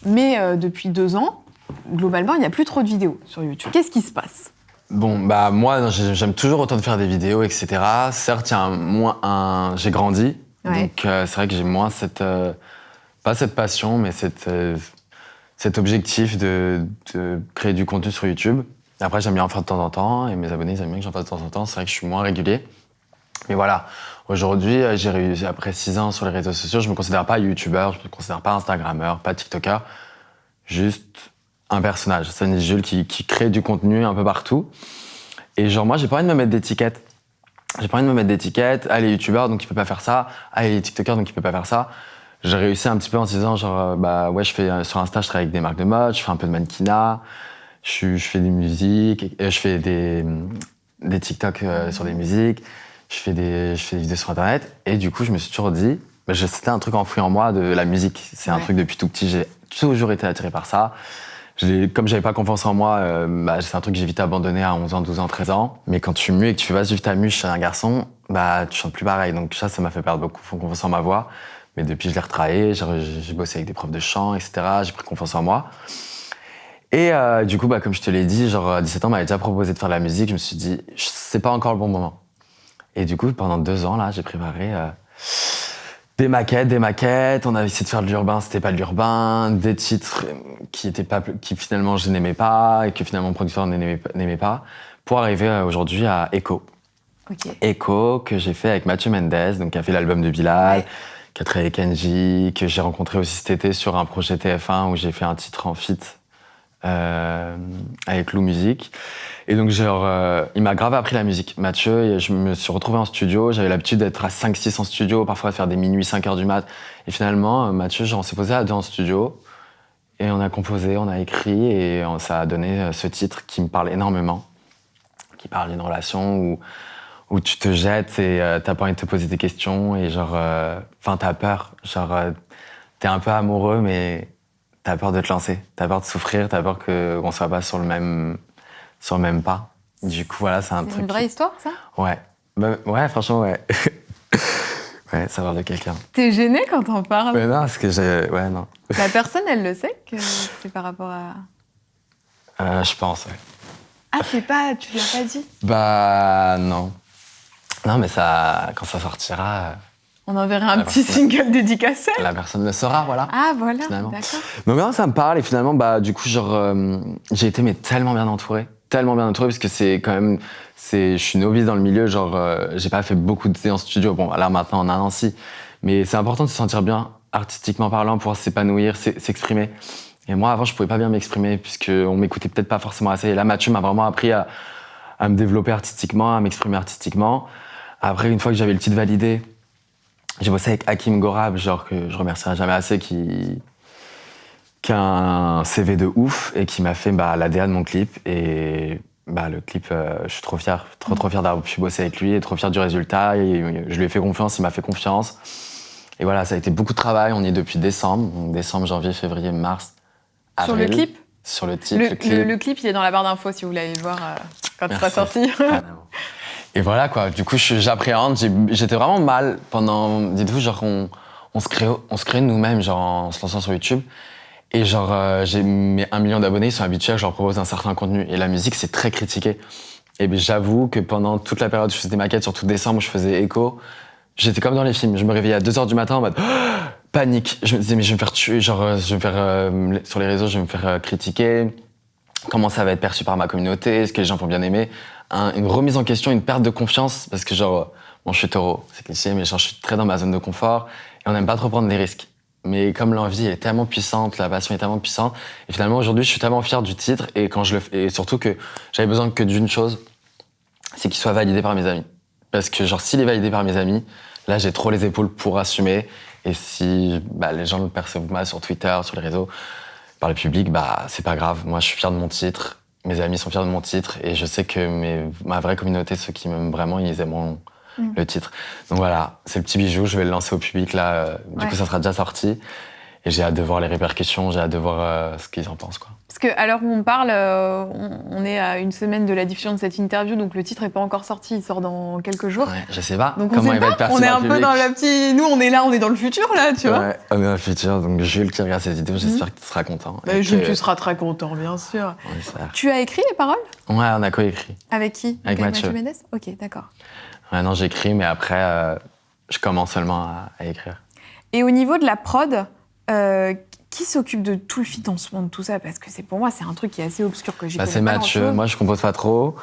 mais depuis 2 ans, globalement, il n'y a plus trop de vidéos sur YouTube. Qu'est-ce qui se passe? Bon, bah moi, non, j'aime toujours autant de faire des vidéos, etc. Certes, il y a j'ai grandi, Ouais. donc c'est vrai que j'ai moins pas cette passion, mais cet objectif de créer du contenu sur YouTube. Après, j'aime bien en faire de temps en temps, et mes abonnés, ils aiment bien que j'en fasse de temps en temps. C'est vrai que je suis moins régulier. Mais voilà, aujourd'hui, j'ai réussi, après 6 ans sur les réseaux sociaux, je me considère pas youtubeur, je me considère pas instagrammeur, pas tiktoker, juste un personnage, Sunny Jules, qui crée du contenu un peu partout. Et genre, moi, j'ai pas envie de me mettre d'étiquette. Ah, il est youtubeur, donc il peut pas faire ça. Ah, il est tiktoker, donc il peut pas faire ça. J'ai réussi un petit peu en se disant, genre, bah ouais, sur Insta, je travaille avec des marques de mode, je fais un peu de mannequinat, je fais des musiques, je fais des TikTok sur des musiques, je fais des vidéos sur Internet. Et du coup, je me suis toujours dit, bah, c'était un truc enfoui en moi de la musique. C'est un truc depuis tout petit, j'ai toujours été attiré par ça. Comme j'avais pas confiance en moi, bah, c'est un truc que j'ai vite abandonné à 11 ans, 12 ans, 13 ans. Mais quand tu mues et que tu vas suivre ta mue chez un garçon, bah, tu chantes plus pareil. Donc ça m'a fait perdre beaucoup confiance en ma voix. Mais depuis, je l'ai retravaillé, j'ai bossé avec des profs de chant, etc. J'ai pris confiance en moi. Et du coup, bah, comme je te l'ai dit, genre à 17 ans, on m'avait déjà proposé de faire de la musique. Je me suis dit, c'est pas encore le bon moment. Et du coup, pendant 2 ans, là, j'ai préparé des maquettes. On a essayé de faire de l'urbain, c'était pas de l'urbain. Des titres qui finalement je n'aimais pas et que finalement le producteur n'aimait pas. Pour arriver aujourd'hui à Echo. Ok. Echo, que j'ai fait avec Mathieu Mendes, donc qui a fait l'album de Bilal, qui a travaillé avec Kenji, que j'ai rencontré aussi cet été sur un projet TF1 où j'ai fait un titre en feat avec Lou Music. Et donc, il m'a grave appris la musique, Mathieu, et je me suis retrouvé en studio. J'avais l'habitude d'être à 5-6 en studio, parfois de faire des minuit, 5 heures du mat. Et finalement, Mathieu, on s'est posé à 2 en studio, et on a composé, on a écrit, et ça a donné ce titre qui me parle énormément, qui parle d'une relation où tu te jettes et t'as pas envie de te poser des questions, et t'as peur. T'es un peu amoureux, mais t'as peur de te lancer, t'as peur de souffrir, t'as peur qu'on soit pas sur le même pas. Du coup, voilà, c'est un truc. C'est une vraie histoire, ça? Ouais. Bah, ouais, franchement, ouais. Ouais, savoir de quelqu'un. T'es gêné quand t'en parles? Mais non, parce que ouais, non. La personne, elle le sait que c'est par rapport à... Je pense, ouais. Ah, tu l'as pas dit? Bah, non. Non, mais quand ça sortira, On enverra un petit single dédicacé. la personne le saura, voilà. Ah, voilà, Finalement. d'accord. Donc non, ça me parle, et finalement, bah, du coup, j'ai été tellement bien entouré, parce que c'est quand même, je suis novice dans le milieu, j'ai pas fait beaucoup de séances studio. Bon, là, maintenant, on a un an, si. Mais c'est important de se sentir bien, artistiquement parlant, pouvoir s'épanouir, s'exprimer. Et moi, avant, je pouvais pas bien m'exprimer, puisqu'on m'écoutait peut-être pas forcément assez. Et là, Mathieu m'a vraiment appris à me développer artistiquement, à m'exprimer artistiquement. Après, une fois que j'avais le titre validé, j'ai bossé avec Hakim Gorab, que je remercierai jamais assez, qui a un CV de ouf et qui m'a fait la DA de mon clip. Et le clip, je suis trop fier d'avoir pu bosser avec lui et trop fier du résultat. Et je lui ai fait confiance, il m'a fait confiance. Et voilà, ça a été beaucoup de travail. On y est depuis décembre. Donc décembre, janvier, février, mars, avril. Sur le clip? Sur le titre, le le clip. Le clip, il est dans la barre d'infos si vous voulez aller le voir quand il sera sorti. Et voilà, quoi. Du coup, j'appréhende. J'étais vraiment mal pendant... Dites-vous, on se crée nous-mêmes, en se lançant sur YouTube. Et j'ai mes 1 million d'abonnés, ils sont habitués à que je leur propose un certain contenu. Et la musique, c'est très critiqué. Et j'avoue que pendant toute la période où je faisais des maquettes, surtout décembre, où je faisais Echo, j'étais comme dans les films. Je me réveillais à 2h du matin en mode panique. Je me disais, mais je vais me faire tuer. Sur les réseaux, je vais me faire critiquer. Comment ça va être perçu par ma communauté? Est-ce que les gens vont bien aimer? Une remise en question, une perte de confiance, parce que Bon, je suis taureau, c'est cliché, mais genre, je suis très dans ma zone de confort et on n'aime pas trop prendre des risques. Mais comme l'envie est tellement puissante, la passion est tellement puissante, et finalement aujourd'hui je suis tellement fier du titre et quand je le fais, et surtout que j'avais besoin que d'une chose, c'est qu'il soit validé par mes amis. Parce que genre s'il est validé par mes amis, là j'ai trop les épaules pour assumer. Et si les gens le perçoivent mal sur Twitter, sur les réseaux, par le public, c'est pas grave. Moi je suis fier de mon titre, mes amis sont fiers de mon titre et je sais que ma vraie communauté, ceux qui m'aiment vraiment, ils aimeront le titre. Donc voilà, c'est le petit bijou, je vais le lancer au public là. Du coup, ça sera déjà sorti. Et j'ai hâte de voir les répercussions, j'ai hâte de voir ce qu'ils en pensent, quoi. Parce qu'à l'heure où on parle, on est à une semaine de la diffusion de cette interview, donc le titre n'est pas encore sorti, il sort dans quelques jours. Ouais, je sais pas donc comment il va être perçu. On est un peu dans la petite... Nous, on est là, on est dans le futur, là, tu vois. Ouais, on est dans le futur, donc Jules qui regarde cette vidéo, j'espère que tu seras content. Jules, tu seras très content, bien sûr. Tu as écrit les paroles ? Ouais, on a coécrit. Avec qui ? Avec Mathieu Mendes ? Ok, d'accord. Ouais, non, j'écris, mais après, je commence seulement à écrire. Et au niveau de la prod, qui s'occupe de tout le financement de tout ça ? Parce que pour moi, c'est un truc qui est assez obscur que j'ai C'est Mathieu. Moi, je compose pas trop.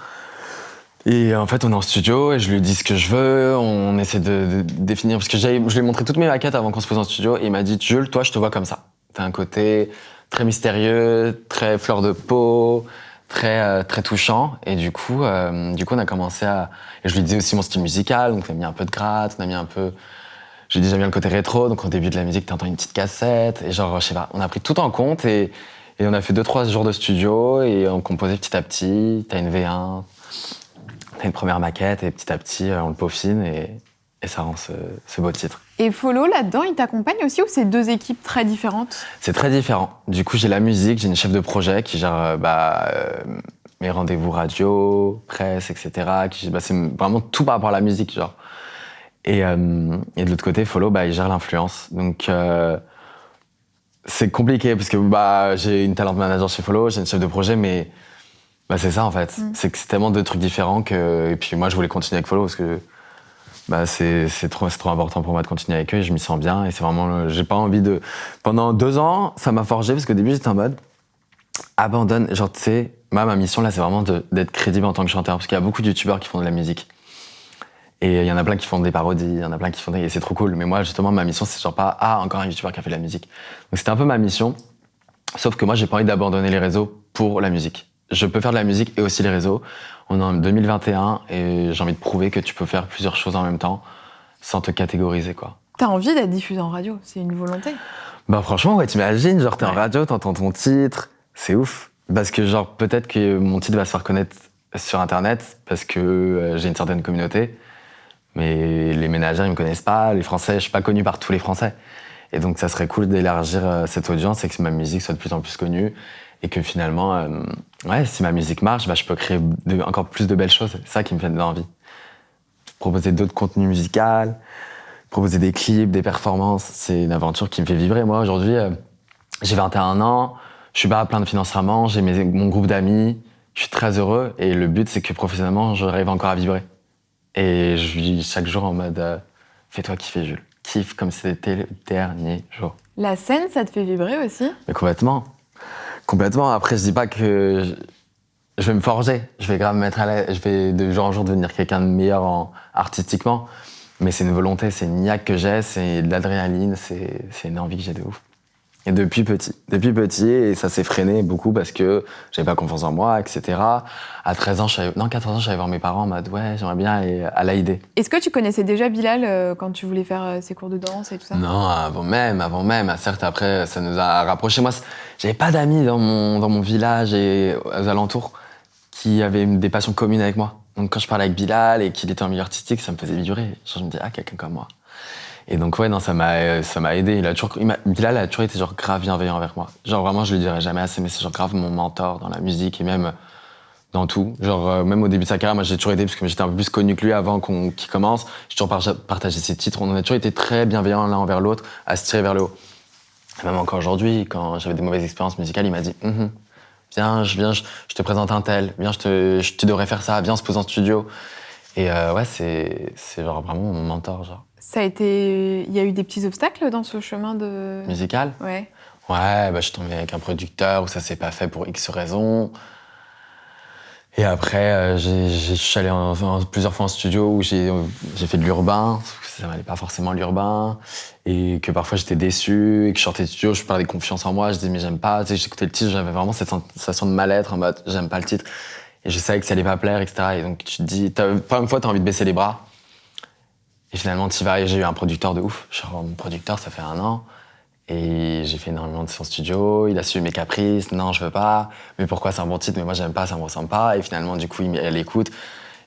Et en fait, on est en studio et je lui dis ce que je veux. On essaie de définir. Parce que je lui ai montré toutes mes maquettes avant qu'on se pose en studio. Et il m'a dit, Jules, toi, je te vois comme ça. T'as un côté très mystérieux, très fleur de peau, très touchant. Et du coup, on a commencé à... Et je lui disais aussi mon style musical. Donc, on a mis un peu de gratte, on a mis un peu... J'ai dit, j'aime bien le côté rétro, donc au début de la musique, t'entends une petite cassette, et genre, je sais pas, on a pris tout en compte, et on a fait 2-3 jours de studio, et on composait petit à petit, t'as une V1, t'as une première maquette, et petit à petit, on le peaufine, et ça rend ce beau titre. Et Follow, là-dedans, il t'accompagne aussi, ou c'est deux équipes très différentes ? C'est très différent. Du coup, j'ai la musique, j'ai une chef de projet qui gère mes rendez-vous radio, presse, etc., c'est vraiment tout par rapport à la musique, genre. Et de l'autre côté, Follow, il gère l'influence. Donc, c'est compliqué parce que j'ai une talent manager chez Follow, j'ai une chef de projet, mais c'est ça en fait. C'est que c'est tellement de trucs différents que. Et puis moi, je voulais continuer avec Follow parce que c'est trop important pour moi de continuer avec eux et je m'y sens bien. Et c'est vraiment. J'ai pas envie de. Pendant 2 ans, ça m'a forgé parce qu'au début, j'étais en mode abandonne. Genre, tu sais, ma mission là, c'est vraiment d'être crédible en tant que chanteur parce qu'il y a beaucoup de youtubeurs qui font de la musique. Et il y en a plein qui font des parodies, il y en a plein qui font et c'est trop cool. Mais moi, justement, ma mission, c'est genre pas, encore un youtubeur qui a fait de la musique. Donc c'était un peu ma mission. Sauf que moi, j'ai pas envie d'abandonner les réseaux pour la musique. Je peux faire de la musique et aussi les réseaux. On est en 2021 et j'ai envie de prouver que tu peux faire plusieurs choses en même temps sans te catégoriser, quoi. T'as envie d'être diffusé en radio, c'est une volonté. Franchement, ouais, t'imagines, genre t'es en radio, t'entends ton titre, c'est ouf. Parce que genre peut-être que mon titre va se faire connaître sur Internet parce que j'ai une certaine communauté. Mais les ménagères, ils me connaissent pas. Les Français, je suis pas connu par tous les Français. Et donc, ça serait cool d'élargir cette audience et que ma musique soit de plus en plus connue. Et que finalement, si ma musique marche, je peux créer encore plus de belles choses. C'est ça qui me fait de l'envie. Proposer d'autres contenus musicaux, proposer des clips, des performances. C'est une aventure qui me fait vibrer. Moi, aujourd'hui, j'ai 21 ans. Je suis pas plein de financièrement. J'ai mon groupe d'amis. Je suis très heureux. Et le but, c'est que professionnellement, j'arrive encore à vibrer. Et je vis chaque jour en mode fais-toi kiffer, Jules. Kiffe comme si c'était le dernier jour. La scène, ça te fait vibrer aussi ? Mais complètement. Complètement. Après, je dis pas que je vais me forger. Je vais grave me mettre à l'aise. Je vais de jour en jour devenir quelqu'un de meilleur artistiquement. Mais c'est une volonté, c'est une niaque que j'ai, c'est de l'adrénaline, c'est une envie que j'ai de ouf. Et depuis petit, et ça s'est freiné beaucoup parce que j'avais pas confiance en moi, etc. À 14 ans, j'allais voir mes parents en mode ouais, j'aimerais bien aller à l'AID. Est-ce que tu connaissais déjà Bilal quand tu voulais faire ses cours de danse et tout ça ? Non, avant même. Certes, après, ça nous a rapprochés. Moi, j'avais pas d'amis dans mon village et aux alentours qui avaient des passions communes avec moi. Donc quand je parlais avec Bilal et qu'il était en milieu artistique, ça me faisait vibrer. Genre, je me disais, quelqu'un comme moi. Et donc ouais, non, ça m'a aidé. Bilal a toujours été genre grave bienveillant envers moi. Genre vraiment, je le dirai jamais assez, mais c'est genre grave mon mentor dans la musique et même dans tout. Genre même au début de sa carrière, moi j'ai toujours aidé parce que j'étais un peu plus connu que lui avant qu'il commence. J'ai toujours partagé ses titres. On a toujours été très bienveillants l'un envers l'autre, à se tirer vers le haut. Et même encore aujourd'hui, quand j'avais des mauvaises expériences musicales, il m'a dit viens, je te présente un tel. Viens, tu devrais faire ça. Viens, on se pose en studio. Et ouais, c'est genre vraiment mon mentor, genre. Il y a eu des petits obstacles dans ce chemin de... Musical ? Ouais. Ouais, je suis tombé avec un producteur où ça s'est pas fait pour X raisons. Et après, je suis allé plusieurs fois en studio où j'ai fait de l'urbain, sauf que ça m'allait pas forcément l'urbain, et que parfois j'étais déçu, et que je sortais du studio, je perdais confiance en moi, je disais mais j'aime pas, tu sais, j'écoutais le titre, j'avais vraiment cette sensation de mal-être en mode j'aime pas le titre, et je savais que ça allait pas plaire, etc. Et donc tu te dis, pas une fois t'as envie de baisser les bras, et finalement t'y vas, et j'ai eu un producteur de ouf, genre mon producteur ça fait 1 an, et j'ai fait énormément de son studio, il a suivi mes caprices, non je veux pas, mais pourquoi c'est un bon titre, mais moi j'aime pas, ça me ressemble pas, et finalement du coup elle écoute,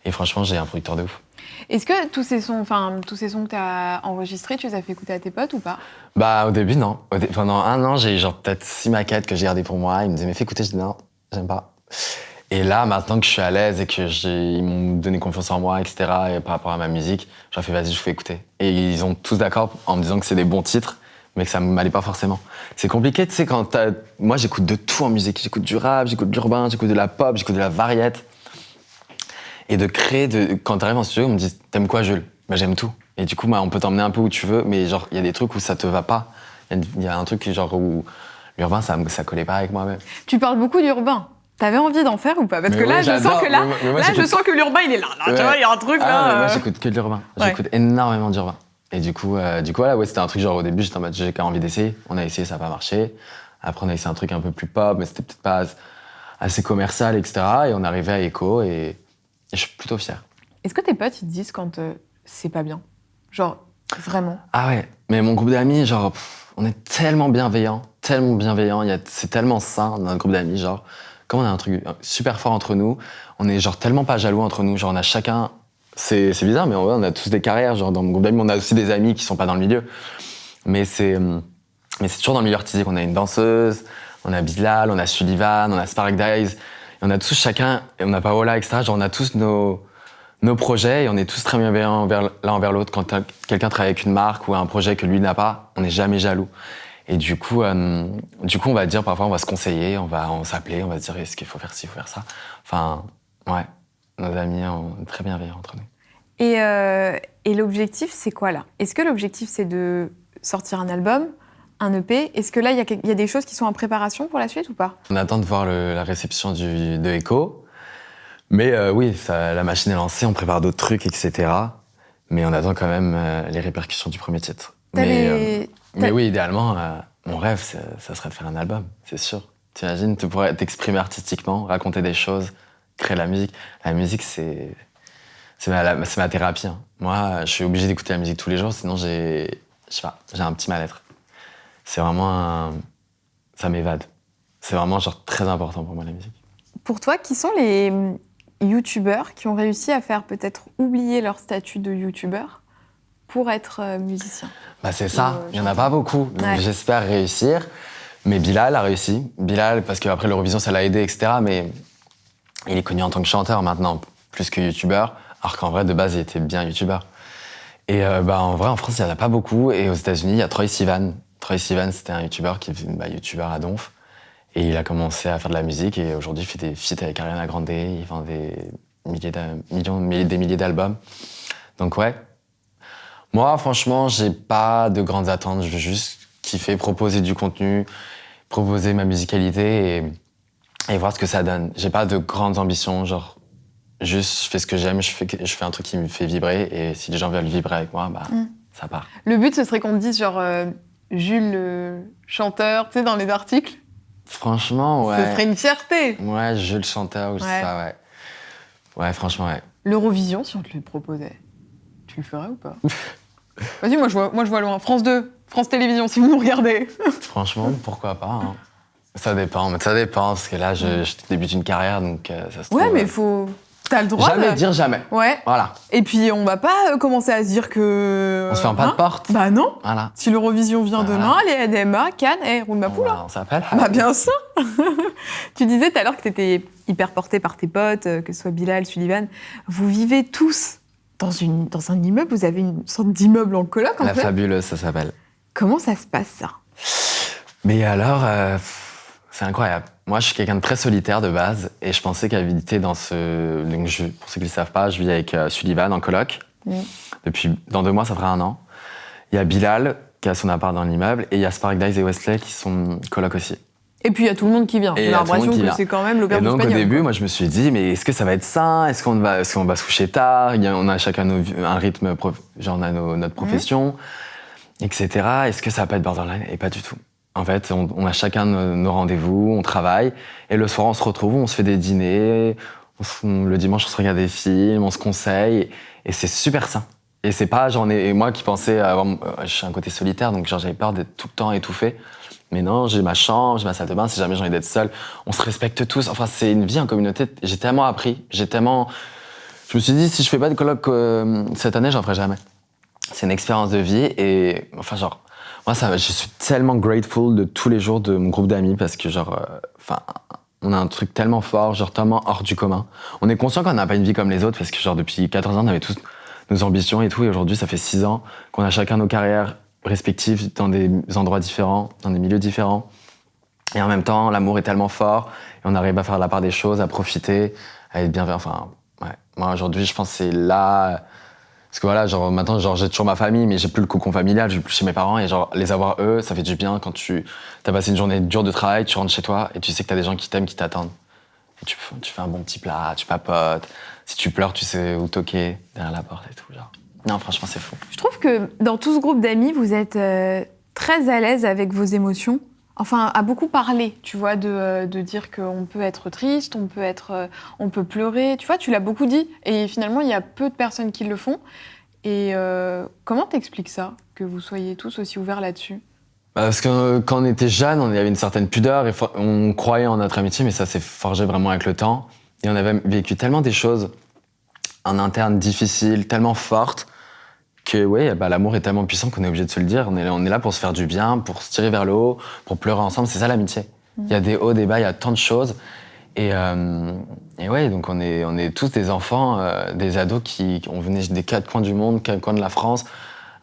et franchement j'ai un producteur de ouf. Est-ce que tous ces sons que tu as enregistrés, tu les as fait écouter à tes potes ou pas? Bah au début non, pendant 1 an j'ai eu genre peut-être 6 maquettes que j'ai gardées pour moi, ils me disaient mais fais écouter, je dis non, j'aime pas. Et là maintenant que je suis à l'aise et que ils m'ont donné confiance en moi, etc. et par rapport à ma musique, je leur fais vas-y je fais écouter. Et ils ont tous d'accord en me disant que c'est des bons titres, mais que ça m'allait pas forcément. C'est compliqué, tu sais, moi j'écoute de tout en musique. J'écoute du rap, j'écoute de l'urbain, j'écoute de la pop, j'écoute de la variette. Et de créer, quand t'arrives en studio, on me dit t'aimes quoi Jules? Bah j'aime tout. Et du coup, on peut t'emmener un peu où tu veux, mais genre, il y a des trucs où ça te va pas. Il y a un truc genre où l'urbain, ça collait pas avec moi-même. Tu parles beaucoup d'urbain. T'avais envie d'en faire ou pas? Parce que là, je sens que je sens que l'urbain, il est là. Tu vois, il y a un truc là. Moi, j'écoute que de l'urbain. Ouais. J'écoute énormément d'urbain. Et du coup, voilà, ouais, c'était un truc genre au début, j'étais en mode j'ai envie d'essayer. On a essayé, ça n'a pas marché. Après, on a essayé un truc un peu plus pop, mais c'était peut-être pas assez commercial, etc. Et on est arrivé à Echo et je suis plutôt fier. Est-ce que tes potes, ils te disent quand c'est pas bien? Genre, vraiment? Ah ouais, mais mon groupe d'amis, genre, on est tellement bienveillants. C'est tellement sain dans notre groupe d'amis, genre, comme on a un truc super fort entre nous, on est genre tellement pas jaloux entre nous, genre on a chacun, c'est bizarre, mais en vrai, on a tous des carrières, genre dans mon groupe d'amis, on a aussi des amis qui sont pas dans le milieu, mais c'est toujours dans le milieu artistique. On a une danseuse, on a Bilal, on a Sullivan, on a Spark Days, et on a tous chacun, et on a Paola, etc. Genre on a tous nos projets et on est tous très bienveillants l'un envers l'autre. Quand quelqu'un travaille avec une marque ou un projet que lui n'a pas, on n'est jamais jaloux. Et du coup, on va dire parfois, on va se conseiller, on va s'appeler, on va se dire est-ce qu'il faut faire ci, il faut faire ça. Enfin, ouais, nos amis, on est très bienveillants entre nous. Et l'objectif, c'est quoi là? Est-ce que l'objectif, c'est de sortir un album, un EP? Est-ce que là, il y a des choses qui sont en préparation pour la suite ou pas? On attend de voir la réception de Echo. Mais oui, la machine est lancée, on prépare d'autres trucs, etc. Mais on attend quand même les répercussions du premier titre. Mais oui, idéalement, mon rêve, ça serait de faire un album, c'est sûr. T'imagines, tu pourrais t'exprimer artistiquement, raconter des choses, créer de la musique. La musique, c'est ma thérapie. Hein. Moi, je suis obligé d'écouter la musique tous les jours, sinon j'ai un petit mal-être. C'est vraiment ça m'évade. C'est vraiment genre très important pour moi, la musique. Pour toi, qui sont les youtubeurs qui ont réussi à faire peut-être oublier leur statut de youtubeur pour être musicien? Bah c'est ça, il n'y en a pas beaucoup, donc j'espère réussir. Mais Bilal a réussi. Bilal, parce qu'après l'Eurovision, ça l'a aidé, etc. Mais il est connu en tant que chanteur maintenant, plus que youtubeur, alors qu'en vrai, de base, il était bien youtubeur. Et en vrai, en France, il n'y en a pas beaucoup. Et aux États-Unis, il y a Troye Sivan. Troye Sivan, c'était un youtubeur qui est youtubeur à donf. Et il a commencé à faire de la musique et aujourd'hui il fait des feats avec Ariana Grande, il vend des milliers d'albums. Donc ouais. Moi franchement, j'ai pas de grandes attentes, je veux juste kiffer, proposer du contenu, proposer ma musicalité et voir ce que ça donne. J'ai pas de grandes ambitions, genre juste je fais ce que j'aime, je fais un truc qui me fait vibrer et si les gens veulent vibrer avec moi, ça part. Le but ce serait qu'on te dise genre Jules le chanteur, tu sais, dans les articles. Franchement, ouais. Ce serait une fierté. Ouais, Jules chanteur ou ça, ouais. Ouais, franchement, ouais. L'Eurovision, si on te le proposait, tu le ferais ou pas? Vas-y, moi je vois loin. France 2, France Télévisions, si vous nous regardez. Franchement, pourquoi pas, hein. Ça dépend, parce que là, je débute une carrière, donc ça se trouve... Ouais, mais t'as le droit jamais dire jamais. Ouais. Voilà. Et puis, on va pas commencer à se dire que... On se ferme pas de porte. Bah non. Voilà. Si l'Eurovision vient demain, les NMA, Cannes, roule ma poule. On s'appelle. Bah bien sûr. Tu disais tout à l'heure que t'étais hyper porté par tes potes, que ce soit Bilal, Sullivan. Vous vivez tous dans un immeuble, vous avez une sorte d'immeuble en coloc, en fait. La Fabuleuse, ça s'appelle. Comment ça se passe, ça? Mais alors, c'est incroyable. Moi, je suis quelqu'un de très solitaire de base, et je pensais qu'habiter dans ce... Donc, pour ceux qui ne le savent pas, je vis avec Sullivan en coloc. Dans 2 mois, ça fera 1 an. Il y a Bilal, qui a son appart dans l'immeuble, et il y a Spark Days et Wesley, qui sont coloc aussi. Et puis il y a tout le monde qui vient. Et J'ai l'impression que c'est quand même l'auberge Et donc au espagnole, début, quoi. moi je me suis dit, mais est-ce que ça va être sain? Est-ce qu'on va se coucher tard? On a chacun un rythme, genre on a notre profession, etc. Est-ce que ça va pas être borderline? Et pas du tout. En fait, on a chacun nos rendez-vous, on travaille, et le soir on se retrouve, on se fait des dîners, le dimanche on se regarde des films, on se conseille, et c'est super sain. Et c'est pas genre, et moi qui pensais avoir, je suis un côté solitaire, donc genre j'avais peur d'être tout le temps étouffé. Mais non, j'ai ma chambre, j'ai ma salle de bain, si jamais j'ai envie d'être seul, on se respecte tous. Enfin, c'est une vie en communauté. J'ai tellement appris, je me suis dit, si je fais pas de colloque cette année, j'en ferai jamais. C'est une expérience de vie, et enfin genre, moi je suis tellement grateful de tous les jours de mon groupe d'amis, parce que genre, on a un truc tellement fort, genre tellement hors du commun. On est conscient qu'on n'a pas une vie comme les autres, parce que genre depuis 14 ans, on avait tous nos ambitions et tout, et aujourd'hui ça fait 6 ans qu'on a chacun nos carrières respectifs dans des endroits différents, dans des milieux différents. Et en même temps, l'amour est tellement fort, et on arrive à faire la part des choses, à profiter, à être bienveillant. Enfin, ouais. Moi, aujourd'hui, je pense que c'est là... Parce que voilà, genre, maintenant, genre, j'ai toujours ma famille, mais j'ai plus le cocon familial, je vais plus chez mes parents, et genre, les avoir eux, ça fait du bien quand t'as passé une journée dure de travail, tu rentres chez toi, et tu sais que t'as des gens qui t'aiment, qui t'attendent. Et tu fais un bon petit plat, tu papotes. Si tu pleures, tu sais où toquer, derrière la porte et tout, genre. Non, franchement, c'est fou. Je trouve que dans tout ce groupe d'amis, vous êtes très à l'aise avec vos émotions. Enfin, à beaucoup parler, tu vois, de dire qu'on peut être triste, on peut pleurer. Tu vois, tu l'as beaucoup dit. Et finalement, il y a peu de personnes qui le font. Et comment t'expliques ça, que vous soyez tous aussi ouverts là-dessus? Parce que quand on était jeunes, on avait une certaine pudeur et on croyait en notre amitié, mais ça s'est forgé vraiment avec le temps. Et on avait vécu tellement des choses en interne difficiles, tellement fortes, que ouais, l'amour est tellement puissant qu'on est obligé de se le dire. On est là pour se faire du bien, pour se tirer vers le haut, pour pleurer ensemble. C'est ça l'amitié. Il y a des hauts, des bas, il y a tant de choses. Et ouais, donc on est tous des enfants, des ados on venait des 4 coins du monde, 4 coins de la France,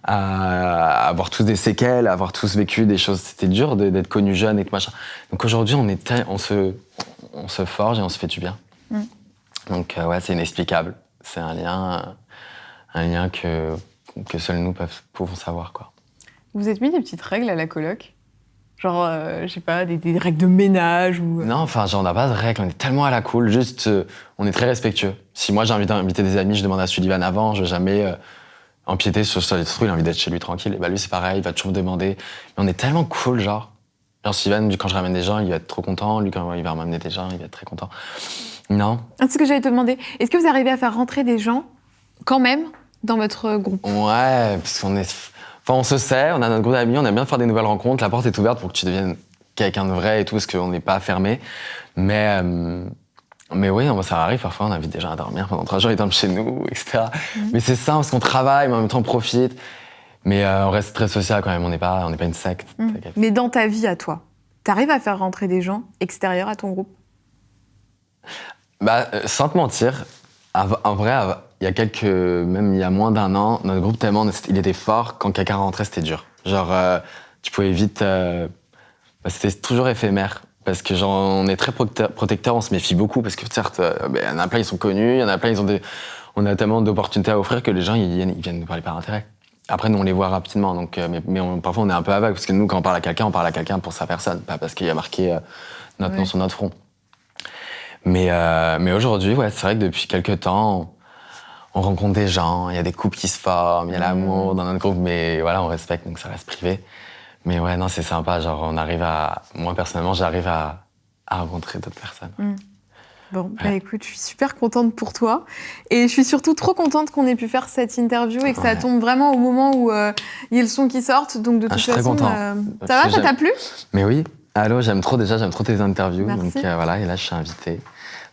à avoir tous des séquelles, à avoir tous vécu des choses. C'était dur d'être connu jeune et tout machin. Donc aujourd'hui, on se forge et on se fait du bien. Donc ouais, c'est inexplicable. C'est un lien que seuls nous pouvons savoir, quoi. Vous êtes mis des petites règles à la coloc? Genre, je sais pas, des règles de ménage ou... Non, enfin, genre, on n'a pas de règles, on est tellement à la cool, juste, on est très respectueux. Si moi j'ai envie d'inviter des amis, je demande à Sullivan avant, je vais jamais empiéter sur les trucs, il a envie d'être chez lui tranquille, et bah lui c'est pareil, il va toujours me demander. Mais on est tellement cool, genre. Genre, Sullivan, quand je ramène des gens, il va être trop content, lui, quand il va ramener des gens, il va être très content. Non. C'est ce que j'allais te demander. Est-ce que vous arrivez à faire rentrer des gens, quand même, dans votre groupe? Ouais, parce qu'on est... Enfin, on se sait, on a notre groupe d'amis, on aime bien faire des nouvelles rencontres, la porte est ouverte pour que tu deviennes quelqu'un de vrai et tout, parce qu'on n'est pas fermé. Mais oui, ça arrive, parfois on invite des gens à dormir pendant 3 jours, ils dorment chez nous, etc. Mais c'est ça, parce qu'on travaille, mais en même temps on profite. Mais on reste très social quand même, on n'est pas une secte. Mais dans ta vie à toi, t'arrives à faire rentrer des gens extérieurs à ton groupe? Sans te mentir, en vrai, même il y a moins d'1 an, notre groupe tellement, il était fort, quand quelqu'un rentrait, c'était dur. Genre, tu pouvais vite... c'était toujours éphémère. Parce que genre, on est très protecteur, on se méfie beaucoup, parce que certes, il y en a plein, ils sont connus, il y en a plein, on a tellement d'opportunités à offrir que les gens, ils viennent nous parler par intérêt. Après, nous, on les voit rapidement, donc, parfois, on est un peu aveugle, parce que nous, quand on parle à quelqu'un pour sa personne, pas parce qu'il y a marqué notre nom sur notre front. Mais aujourd'hui, ouais, c'est vrai que depuis quelques temps, on rencontre des gens, il y a des couples qui se forment, il y a l'amour dans notre groupe, mais voilà, on respecte, donc ça reste privé. Mais ouais, non, c'est sympa, genre moi personnellement, j'arrive à rencontrer d'autres personnes. Bon, écoute, je suis super contente pour toi. Et je suis surtout trop contente qu'on ait pu faire cette interview et que ça tombe vraiment au moment où il y a le son qui sorte. Donc de toute façon, très content. Ça va, ça t'a plu? Mais oui. Allô, j'aime trop tes interviews. Merci. Donc voilà, et là, je suis invitée.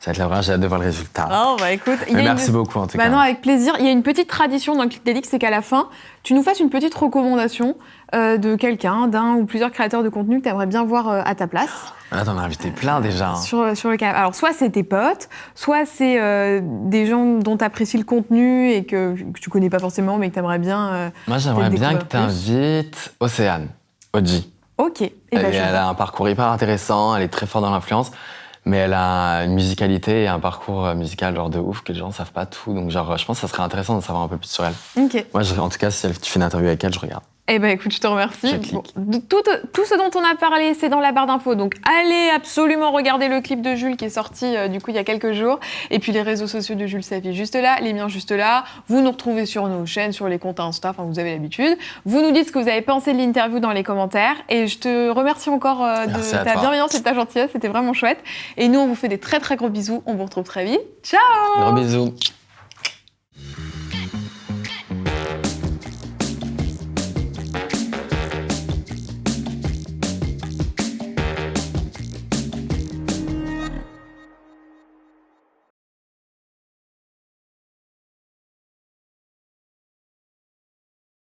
Ça va être la vraie, j'ai hâte de voir le résultat. Oh, écoute. Merci beaucoup en tout cas. Non, avec plaisir. Il y a une petite tradition dans le Clic Délic, c'est qu'à la fin, tu nous fasses une petite recommandation de quelqu'un, d'un ou plusieurs créateurs de contenu que tu aimerais bien voir à ta place. Là, t'en as invité plein déjà. Sur le canapé. Alors, soit c'est tes potes, soit c'est des gens dont tu apprécies le contenu et que tu connais pas forcément, mais que tu aimerais bien. Moi, j'aimerais bien que tu invites Océane, OG. Ok. Elle a un parcours hyper intéressant, elle est très forte dans l'influence, mais elle a une musicalité et un parcours musical genre de ouf que les gens ne savent pas tout. Donc, genre, je pense que ça serait intéressant de savoir un peu plus sur elle. Ok. Moi, en tout cas, si tu fais une interview avec elle, je regarde. Eh ben écoute, je te remercie. Je clique. Tout ce dont on a parlé, c'est dans la barre d'infos. Donc allez absolument regarder le clip de Jules qui est sorti du coup il y a quelques jours. Et puis les réseaux sociaux de Jules s'affichent juste là, les miens juste là. Vous nous retrouvez sur nos chaînes, sur les comptes Insta, enfin vous avez l'habitude. Vous nous dites ce que vous avez pensé de l'interview dans les commentaires. Et je te remercie encore de ta bienveillance et de ta gentillesse. C'était vraiment chouette. Et nous, on vous fait des très très gros bisous. On vous retrouve très vite. Ciao! Gros bisous.